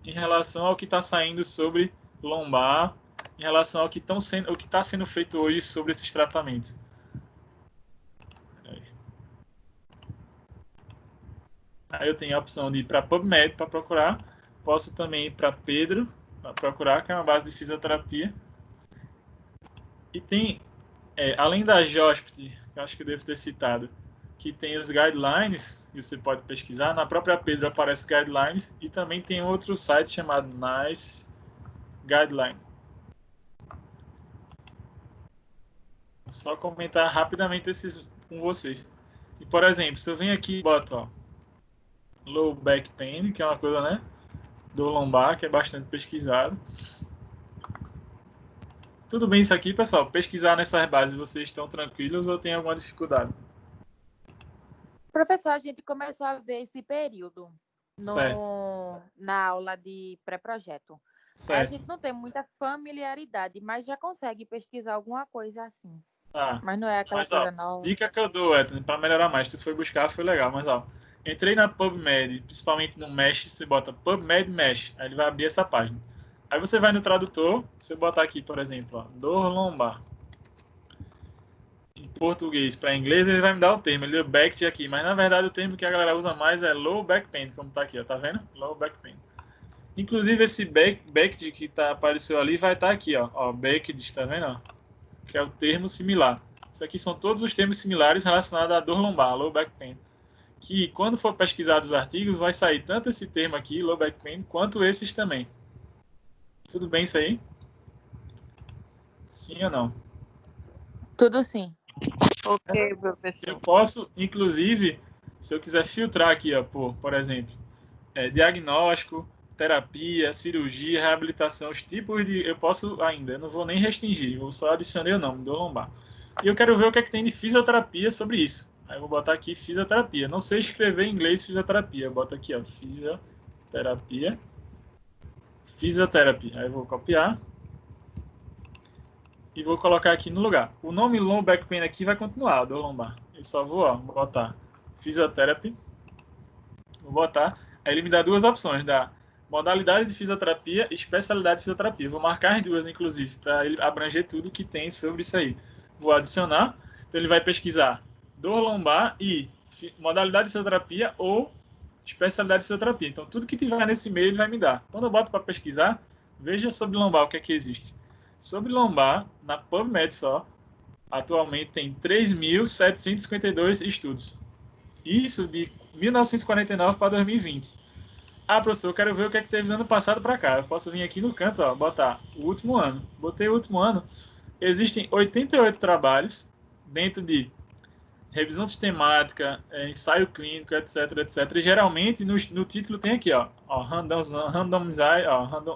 em relação ao que está saindo sobre lombar, em relação ao que está sendo feito hoje sobre esses tratamentos. Aí eu tenho a opção de ir para PubMed para procurar. Posso também ir para Pedro para procurar, que é uma base de fisioterapia. E tem, além da JOSPT, que eu acho que eu devo ter citado, que tem os guidelines, que você pode pesquisar. Na própria Pedro aparece guidelines. E também tem outro site chamado Nice Guideline. Vou só comentar rapidamente esses com vocês. E, por exemplo, se eu venho aqui e boto, ó, low back pain, que é uma coisa, né, do lombar, que é bastante pesquisado. Tudo bem isso aqui, pessoal? Pesquisar nessas bases, vocês estão tranquilos ou tem alguma dificuldade? Professor, a gente começou a ver esse período Certo, na aula de pré-projeto. A certo. gente não tem muita familiaridade, mas já consegue pesquisar alguma coisa assim. Tá. Mas não é aquela Mas, ó, coisa nova. dica que eu dou, Ethan, para melhorar mais. Tu foi buscar, foi legal, mas, ó, entrei na PubMed, principalmente no Mesh, você bota PubMed Mesh, aí ele vai abrir essa página. Aí você vai no tradutor, você botar aqui, por exemplo, ó, dor lombar. Em português para inglês, ele vai me dar o termo, ele deu back aqui, mas na verdade o termo que a galera usa mais é low back pain, como tá aqui, ó, tá vendo? Low back pain. Inclusive esse back que apareceu ali vai estar aqui, ó, back, tá vendo? Ó? Que é o termo similar. Isso aqui são todos os termos similares relacionados à dor lombar, low back pain. Que quando for pesquisar os artigos, vai sair tanto esse termo aqui, low back pain, quanto esses também. Tudo bem isso aí? Sim ou não? Tudo sim. Ok, Eu professor. posso, inclusive, se eu quiser filtrar aqui, ó, por exemplo, diagnóstico, terapia, cirurgia, reabilitação, os tipos de. Eu posso ainda, eu não vou nem restringir, eu só adicionei o nome, dor lombar. E eu quero ver o que é que tem de fisioterapia sobre isso. Aí eu vou botar aqui fisioterapia. Não sei escrever em inglês fisioterapia. Eu boto aqui, ó, fisioterapia. Fisioterapia. Aí eu vou copiar e vou colocar aqui no lugar. O nome low back pain aqui vai continuar, dor lombar. Eu só vou, ó, botar fisioterapia. Vou botar. Aí ele me dá duas opções, da modalidade de fisioterapia e especialidade de fisioterapia. Vou marcar as duas, inclusive, para ele abranger tudo que tem sobre isso aí. Vou adicionar. Então ele vai pesquisar dor lombar e modalidade de fisioterapia ou especialidade de fisioterapia. Então tudo que tiver nesse e-mail ele vai me dar. Quando eu boto para pesquisar, veja sobre lombar o que é que existe. Sobre lombar, na PubMed só, atualmente tem 3.752 estudos. Isso de 1949 para 2020. Ah, professor, eu quero ver o que é que teve no ano passado para cá. Eu posso vir aqui no canto, ó, botar o último ano. Botei o último ano. Existem 88 trabalhos dentro de revisão sistemática, ensaio clínico, etc, etc. E geralmente no título tem aqui, ó,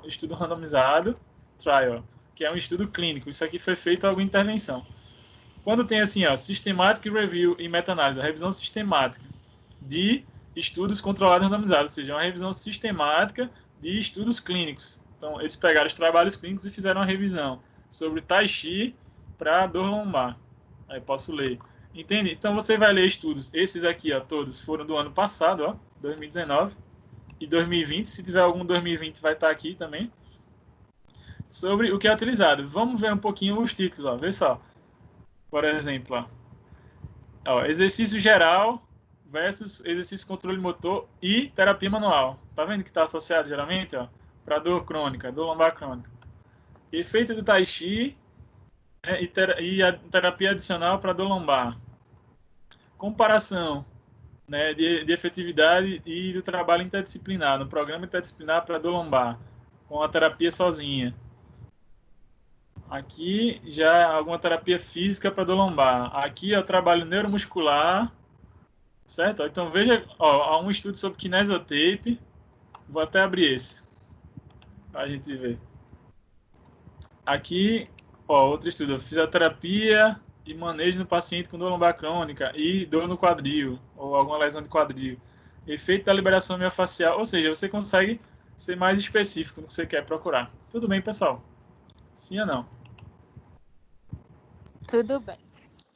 estudo randomizado, trial, que é um estudo clínico. Isso aqui foi feito alguma intervenção. Quando tem assim, ó, systematic review e meta-análise, a revisão sistemática de estudos controlados e randomizados, ou seja, uma revisão sistemática de estudos clínicos. Então, eles pegaram os trabalhos clínicos e fizeram uma revisão sobre Tai Chi para dor lombar. Aí posso ler. Entende? Então, você vai ler estudos. Esses aqui, ó, todos foram do ano passado, ó, 2019 e 2020. Se tiver algum 2020, vai estar aqui também. Sobre o que é utilizado. Vamos ver um pouquinho os títulos, ó. Vê só. Por exemplo, ó, exercício geral versus exercício controle motor e terapia manual. Tá vendo que está associado geralmente, ó, para dor crônica, dor lombar crônica. Efeito do Tai Chi, né, e a terapia adicional para dor lombar. Comparação, né, de efetividade e do trabalho interdisciplinar, no programa interdisciplinar para dor lombar, com a terapia sozinha. Aqui já alguma terapia física para dor lombar. Aqui é o trabalho neuromuscular, certo? Então veja, ó, há um estudo sobre kinesiotape. Vou até abrir esse para a gente ver. Aqui, ó, outro estudo, fisioterapia e manejo no paciente com dor lombar crônica e dor no quadril ou alguma lesão de quadril. Efeito da liberação miofascial, ou seja, você consegue ser mais específico no que você quer procurar. Tudo bem, pessoal? Sim ou não? Tudo bem.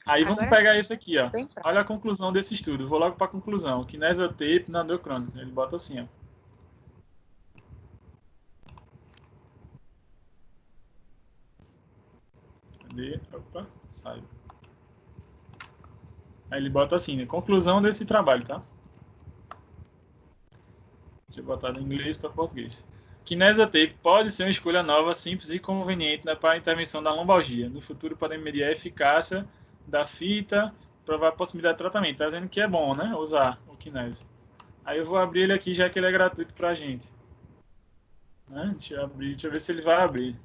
Aí vamos Agora pegar sim, esse aqui, ó. bem prático. Olha a conclusão desse estudo. Vou logo para a conclusão. Kinesiotape na dor crônica. Ele bota assim, ó. Cadê? Opa, saiu. Aí ele bota assim, né? Conclusão desse trabalho, tá? Deixa eu botar do inglês para português. Kinesiotape pode ser uma escolha nova, simples e conveniente para a intervenção da lombalgia. No futuro, podemos medir a eficácia da fita, provar a possibilidade de tratamento. Está dizendo que é bom, né? Usar o Kinesio. Aí eu vou abrir ele aqui, já que ele é gratuito para a gente. Né? Deixa eu ver se ele vai abrir.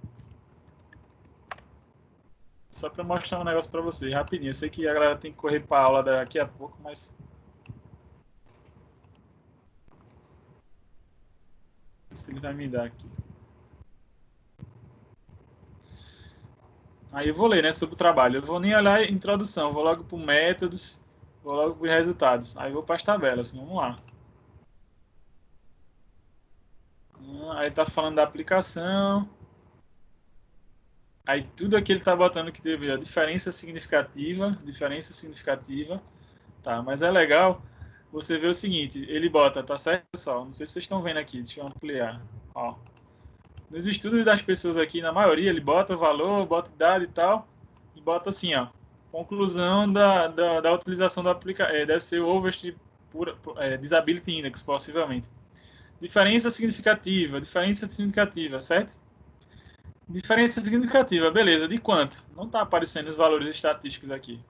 Só para mostrar um negócio para vocês, rapidinho. Eu sei que a galera tem que correr para a aula daqui a pouco, mas... se ele vai me dar aqui. Aí eu vou ler, né, sobre o trabalho. Eu vou nem olhar a introdução, vou logo para métodos, vou logo para resultados. Aí eu vou para as tabelas, vamos lá. Aí está falando da aplicação. Aí tudo aqui ele está botando que teve a diferença significativa. Tá, mas é legal você ver o seguinte, ele bota, tá certo, pessoal? Não sei se vocês estão vendo aqui, deixa eu ampliar. Ó. Nos estudos das pessoas aqui, na maioria, ele bota valor, bota idade e tal, e bota assim, ó, conclusão da utilização da aplicação, deve ser o Overstreet Disability Index, possivelmente. Diferença significativa, certo? Diferença significativa, beleza, de quanto? Não está aparecendo os valores estatísticos aqui.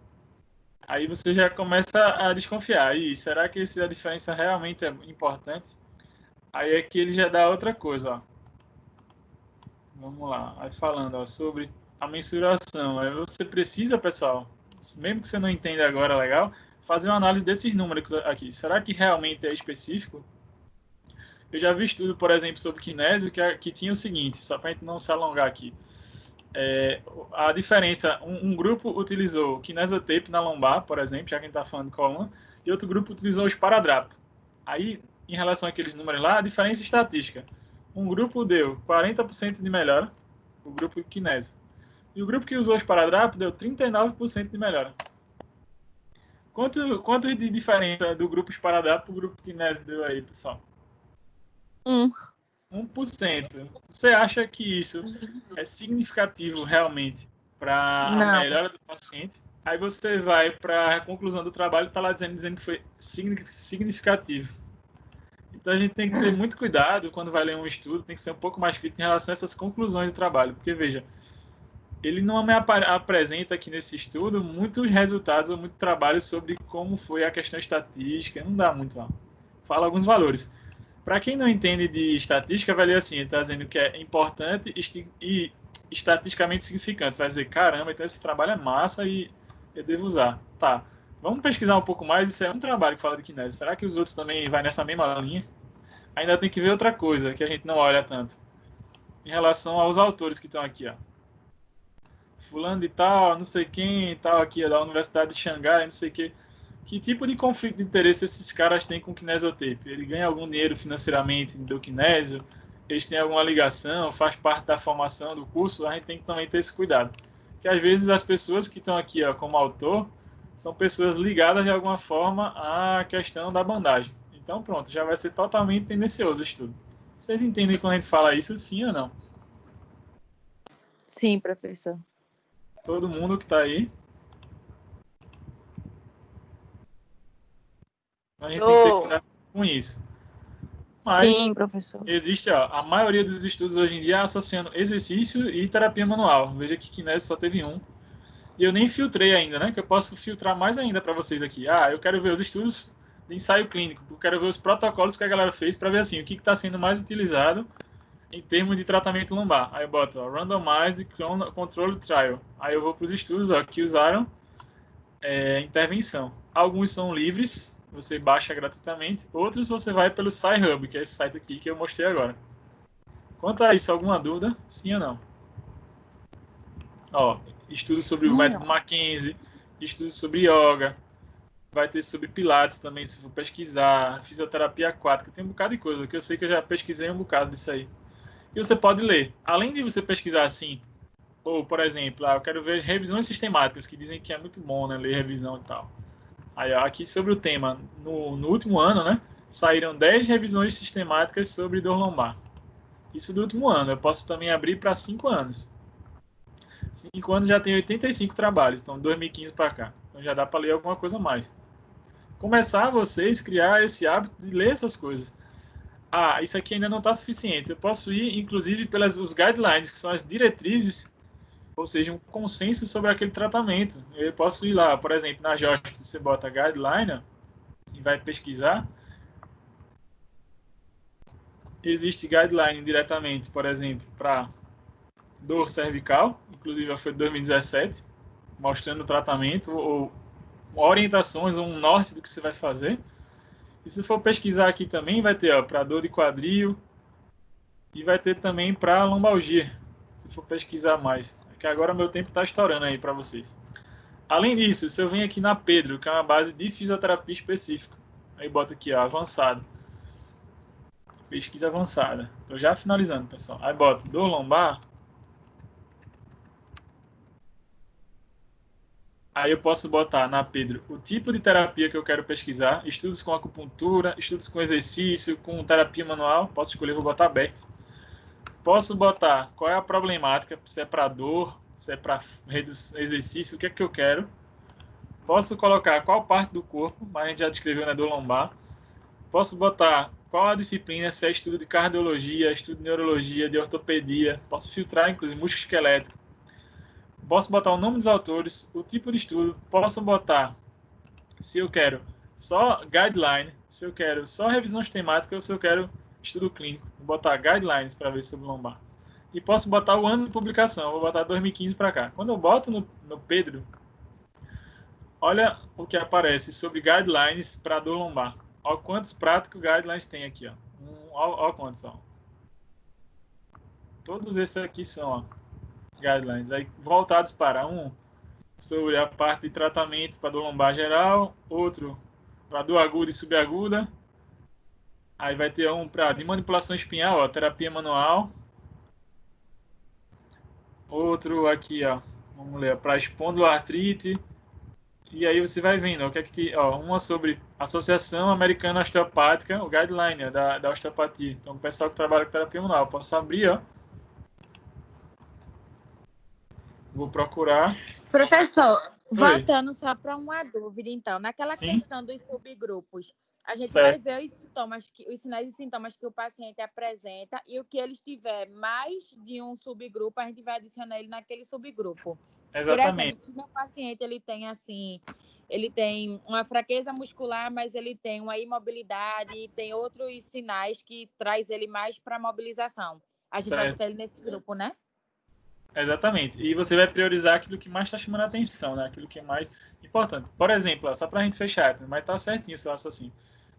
Aí você já começa a desconfiar. E será que a diferença realmente é importante? Aí é que ele já dá outra coisa, ó. Vamos lá, aí falando ó, sobre a mensuração. Aí você precisa, pessoal, mesmo que você não entenda agora, legal, fazer uma análise desses números aqui. Será que realmente é específico? Eu já vi estudo, por exemplo, sobre kinésio, que tinha o seguinte, só para a gente não se alongar aqui. A diferença, um grupo utilizou kinesiotape na lombar, por exemplo, já que a gente está falando de coluna, e outro grupo utilizou o esparadrapo. Aí, em relação àqueles números lá, a diferença estatística. Um grupo deu 40% de melhora, o grupo kinésio. E o grupo que usou o esparadrapo deu 39% de melhora. Quanto de diferença do grupo esparadrapo para o grupo kinésio deu aí, pessoal? 1%. Você acha que isso é significativo realmente para a melhora do paciente? Aí você vai para a conclusão do trabalho e está lá dizendo que foi significativo. Então a gente tem que ter muito cuidado quando vai ler um estudo, tem que ser um pouco mais crítico em relação a essas conclusões do trabalho, porque veja, ele não me apresenta aqui nesse estudo muitos resultados ou muito trabalho sobre como foi a questão estatística, não dá muito não. Fala alguns valores. Para quem não entende de estatística, vai ler assim, ele está dizendo que é importante e estatisticamente significante. Você vai dizer, caramba, então esse trabalho é massa e eu devo usar. Tá, vamos pesquisar um pouco mais, isso é um trabalho que fala de kinese. Será que os outros também vai nessa mesma linha? Ainda tem que ver outra coisa, que a gente não olha tanto. Em relação aos autores que estão aqui, ó. Fulano de tal, não sei quem, tal aqui, da Universidade de Xangai, não sei o que. Que tipo de conflito de interesse esses caras têm com o kinesiotape? Ele ganha algum dinheiro financeiramente do kinésio? Eles têm alguma ligação? Faz parte da formação do curso? A gente tem que também ter esse cuidado. Porque às vezes as pessoas que estão aqui ó, como autor são pessoas ligadas de alguma forma à questão da bandagem. Então pronto, já vai ser totalmente tendencioso o estudo. Vocês entendem quando a gente fala isso, sim ou não? Sim, professor. Todo mundo que está aí? A gente tem que ter cuidado com isso. Mas sim, professor. Existe, ó, a maioria dos estudos hoje em dia associando exercício e terapia manual. Veja que kinese só teve um. E eu nem filtrei ainda, né? Que eu posso filtrar mais ainda para vocês aqui. Eu quero ver os estudos de ensaio clínico. Eu quero ver os protocolos que a galera fez para ver assim, o que está sendo mais utilizado em termos de tratamento lombar. Aí eu boto ó, Randomized Controlled Trial. Aí eu vou para os estudos ó, que usaram intervenção. Alguns são livres, você baixa gratuitamente. Outros você vai pelo SciHub, que é esse site aqui que eu mostrei agora. Quanto a isso, alguma dúvida? Sim ou não? Ó, estudo sobre o método Mackenzie, estudo sobre yoga, vai ter sobre pilates também, se for pesquisar, fisioterapia aquática, tem um bocado de coisa, que eu sei que eu já pesquisei um bocado disso aí. E você pode ler. Além de você pesquisar assim, ou, por exemplo, eu quero ver revisões sistemáticas, que dizem que é muito bom, né, ler revisão e tal. Aí, aqui sobre o tema, no último ano, né, saíram 10 revisões sistemáticas sobre dor lombar. Isso do último ano. Eu posso também abrir para 5 anos. 5 anos já tem 85 trabalhos, então 2015 para cá. Então já dá para ler alguma coisa a mais. Começar a vocês criar esse hábito de ler essas coisas. Isso aqui ainda não está suficiente. Eu posso ir, inclusive, os guidelines, que são as diretrizes, ou seja, um consenso sobre aquele tratamento. Eu posso ir lá, por exemplo, na JOST, você bota guideline e vai pesquisar. Existe guideline diretamente, por exemplo, para dor cervical, inclusive já foi 2017. mostrando o tratamento, ou orientações, ou um norte do que você vai fazer. E se for pesquisar aqui também, vai ter para dor de quadril e vai ter também para lombalgia, se for pesquisar mais. Que agora meu tempo está estourando aí para vocês. Além disso, se eu venho aqui na Pedro, que é uma base de fisioterapia específica, aí bota aqui, ó, avançado. Pesquisa avançada. Estou já finalizando, pessoal. Aí bota dor lombar. Aí eu posso botar na Pedro o tipo de terapia que eu quero pesquisar, estudos com acupuntura, estudos com exercício, com terapia manual, posso escolher, vou botar aberto. Posso botar qual é a problemática, se é para dor, se é para exercício, o que é que eu quero. Posso colocar qual parte do corpo, mas a gente já descreveu na dor lombar. Posso botar qual a disciplina, se é estudo de cardiologia, estudo de neurologia, de ortopedia. Posso filtrar, inclusive, músculo esquelético. Posso botar o nome dos autores, o tipo de estudo. Posso botar se eu quero só guideline, se eu quero só revisão sistemática ou se eu quero estudo clínico. Vou botar guidelines para ver sobre lombar. E posso botar o ano de publicação. Vou botar 2015 para cá. Quando eu boto no Pedro, olha o que aparece sobre guidelines para dor lombar. Olha quantos práticos guidelines tem aqui. Ó. Olha quantos são. Todos esses aqui são ó, guidelines. Aí, voltados para sobre a parte de tratamento para dor lombar geral, outro para dor aguda e subaguda. Aí vai ter um para de manipulação espinhal, ó, terapia manual. Outro aqui, ó, vamos ler, para espondiloartrite. E aí você vai vendo, ó, o que é que uma sobre Associação Americana Osteopática, o guideline ó, da osteopatia. Então, o pessoal que trabalha com terapia manual, posso abrir, ó. Vou procurar. Professor, voltando só para uma dúvida, então, naquela Sim. questão dos subgrupos, a gente Certo. vai ver os sinais e sintomas que o paciente apresenta e o que ele tiver mais de um subgrupo, a gente vai adicionar ele naquele subgrupo. Exatamente. Por exemplo, se o meu paciente ele tem uma fraqueza muscular, mas ele tem uma imobilidade e tem outros sinais que traz ele mais para mobilização. A gente vai botar ele nesse grupo, né? Exatamente. E você vai priorizar aquilo que mais está chamando a atenção, né? Aquilo que é mais importante. Por exemplo, ó, só para a gente fechar, mas tá certinho o seu raciocínio.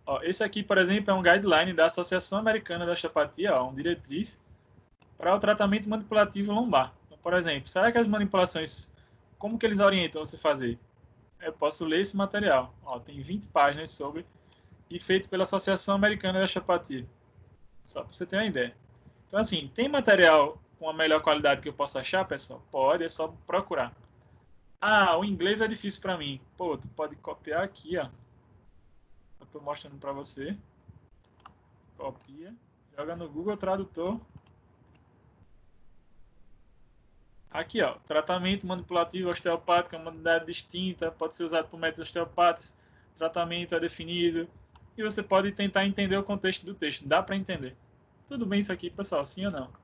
Ó, esse aqui, por exemplo, é um guideline da Associação Americana da Osteopatia, ó, uma diretriz para o tratamento manipulativo lombar. Então, por exemplo, será que as manipulações, como que eles orientam você a fazer? Eu posso ler esse material. Ó, tem 20 páginas sobre e feito pela Associação Americana da Osteopatia. Só para você ter uma ideia. Então, assim, tem material com a melhor qualidade que eu possa achar, pessoal? Pode, é só procurar. Ah, o inglês é difícil para mim. Pô, tu pode copiar aqui, ó. Eu tô mostrando para você. Copia. Joga no Google Tradutor. Aqui, ó. Tratamento manipulativo osteopático é uma unidade distinta. Pode ser usado por métodos osteopáticos. Tratamento é definido. E você pode tentar entender o contexto do texto. Dá para entender. Tudo bem isso aqui, pessoal? Sim ou não?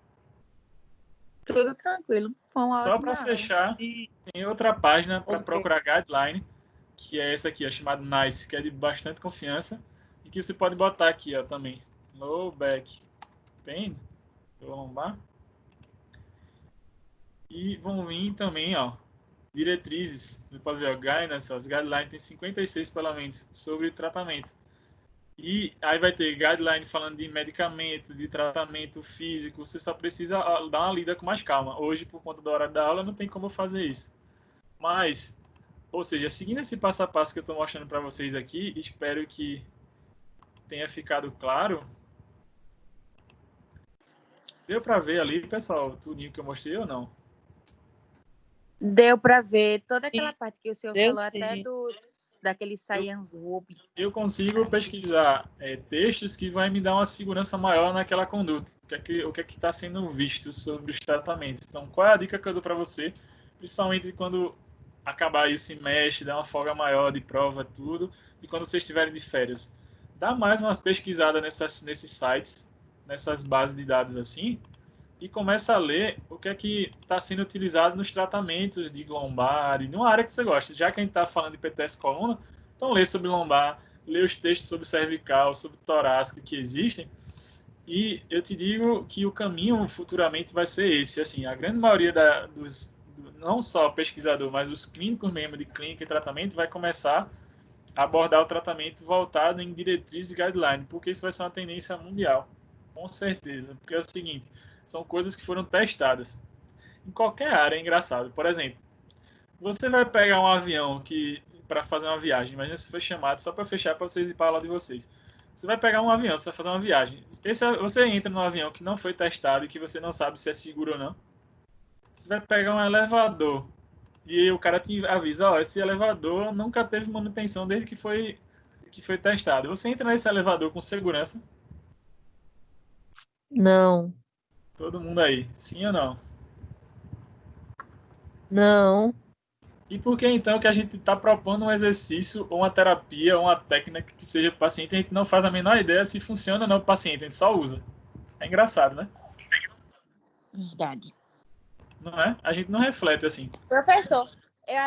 Tudo tranquilo. Só para fechar, tem outra página para procurar guideline, que é essa aqui, ó, chamada NICE, que é de bastante confiança, e que você pode botar aqui ó, também. Low back pain, lombar. E vão vir também, ó, diretrizes. Você pode ver, ó, guidance, ó, as guidelines tem 56 elementos sobre tratamento. E aí vai ter guideline falando de medicamento, de tratamento físico. Você só precisa dar uma lida com mais calma. Hoje, por conta da hora da aula, não tem como fazer isso. Mas, ou seja, seguindo esse passo a passo que eu estou mostrando para vocês aqui, espero que tenha ficado claro. Deu para ver ali, pessoal, tudinho que eu mostrei ou não? Deu para ver toda aquela parte que o senhor falou, até daquele Science Hub. Eu consigo pesquisar textos que vai me dar uma segurança maior naquela conduta. O que é que está sendo visto sobre os tratamentos. Então, qual é a dica que eu dou para você? Principalmente quando acabar aí o semestre, dar uma folga maior de prova, tudo, e quando vocês estiverem de férias. Dá mais uma pesquisada nesses sites, nessas bases de dados assim, e começa a ler o que é que está sendo utilizado nos tratamentos de lombar, e numa área que você gosta. Já que a gente está falando de PTS coluna, então lê sobre lombar, lê os textos sobre cervical, sobre torácico que existem, e eu te digo que o caminho futuramente vai ser esse. Assim, a grande maioria não só pesquisador, mas os clínicos mesmo de clínica e tratamento vai começar a abordar o tratamento voltado em diretrizes e guidelines, porque isso vai ser uma tendência mundial, com certeza. Porque é o seguinte, são coisas que foram testadas em qualquer área, é engraçado. Por exemplo, você vai pegar um avião para fazer uma viagem, imagina se foi chamado só para fechar para vocês ir para a aula de vocês. Você vai pegar um avião, você vai fazer uma viagem. Você entra num avião que não foi testado e que você não sabe se é seguro ou não. Você vai pegar um elevador e o cara te avisa, ó, esse elevador nunca teve manutenção desde que foi testado. Você entra nesse elevador com segurança? Não. Todo mundo aí, sim ou não? Não. E por que então que a gente está propondo um exercício ou uma terapia ou uma técnica que seja para o paciente, a gente não faz a menor ideia se funciona ou não para o paciente, a gente só usa. É engraçado, né? Verdade. Não é? A gente não reflete assim. Professor,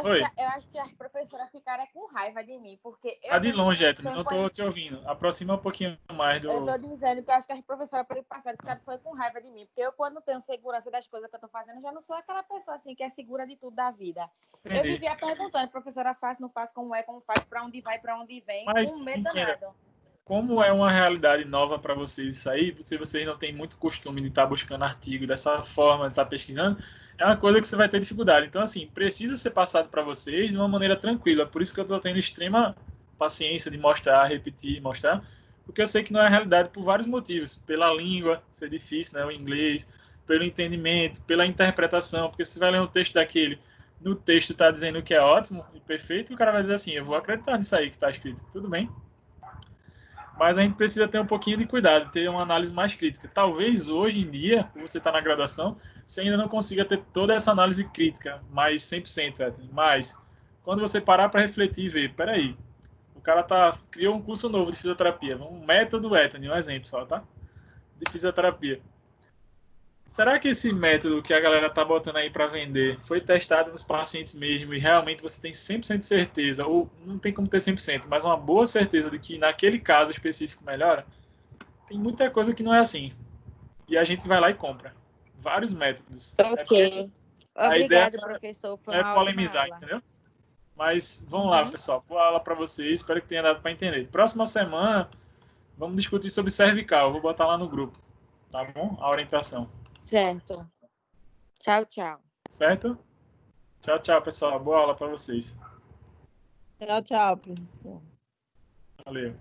Oi. eu acho que as professoras ficaram com raiva de mim, porque Tá de longe, Ethan, não estou te ouvindo. Aproxima um pouquinho mais do... Eu tô dizendo que eu acho que as professoras pelo passado ficaram com raiva de mim, porque eu, quando tenho segurança das coisas que eu tô fazendo, já não sou aquela pessoa assim que é segura de tudo da vida. Entendi. Eu vivia perguntando, professora, faz, não faz, como faz, pra onde vai, pra onde vem, Mas, com medo entenda, danado. como é uma realidade nova para vocês isso aí, se vocês não têm muito costume de estar buscando artigo dessa forma, de estar pesquisando, é uma coisa que você vai ter dificuldade. Então, assim, precisa ser passado para vocês de uma maneira tranquila. Por isso que eu estou tendo extrema paciência de mostrar, repetir, mostrar, porque eu sei que não é a realidade por vários motivos. Pela língua ser difícil, né, o inglês, pelo entendimento, pela interpretação, porque se você vai ler um texto daquele, no texto está dizendo que é ótimo e perfeito, e o cara vai dizer assim, eu vou acreditar nisso aí que está escrito. Tudo bem? Mas a gente precisa ter um pouquinho de cuidado, ter uma análise mais crítica. Talvez hoje em dia, por você está na graduação, você ainda não consiga ter toda essa análise crítica, mais 100%, etc. Mas, quando você parar para refletir e ver, peraí, o cara criou um curso novo de fisioterapia, um método Ethany, um exemplo só, tá? De fisioterapia. Será que esse método que a galera tá botando aí para vender foi testado nos pacientes mesmo e realmente você tem 100% de certeza, ou não tem como ter 100%, mas uma boa certeza de que naquele caso específico melhora? Tem muita coisa que não é assim. E a gente vai lá e compra. Vários métodos. Ok. A ideia Obrigado, professor. Foi não é uma ótima polemizar, aula. entendeu? Mas vamos lá, pessoal. Boa aula para vocês. Espero que tenha dado para entender. Próxima semana, vamos discutir sobre cervical. Vou botar lá no grupo. Tá bom? A orientação. Certo. Tchau, tchau. Certo? Tchau, tchau, pessoal. Boa aula para vocês. Tchau, tchau, professor. Valeu.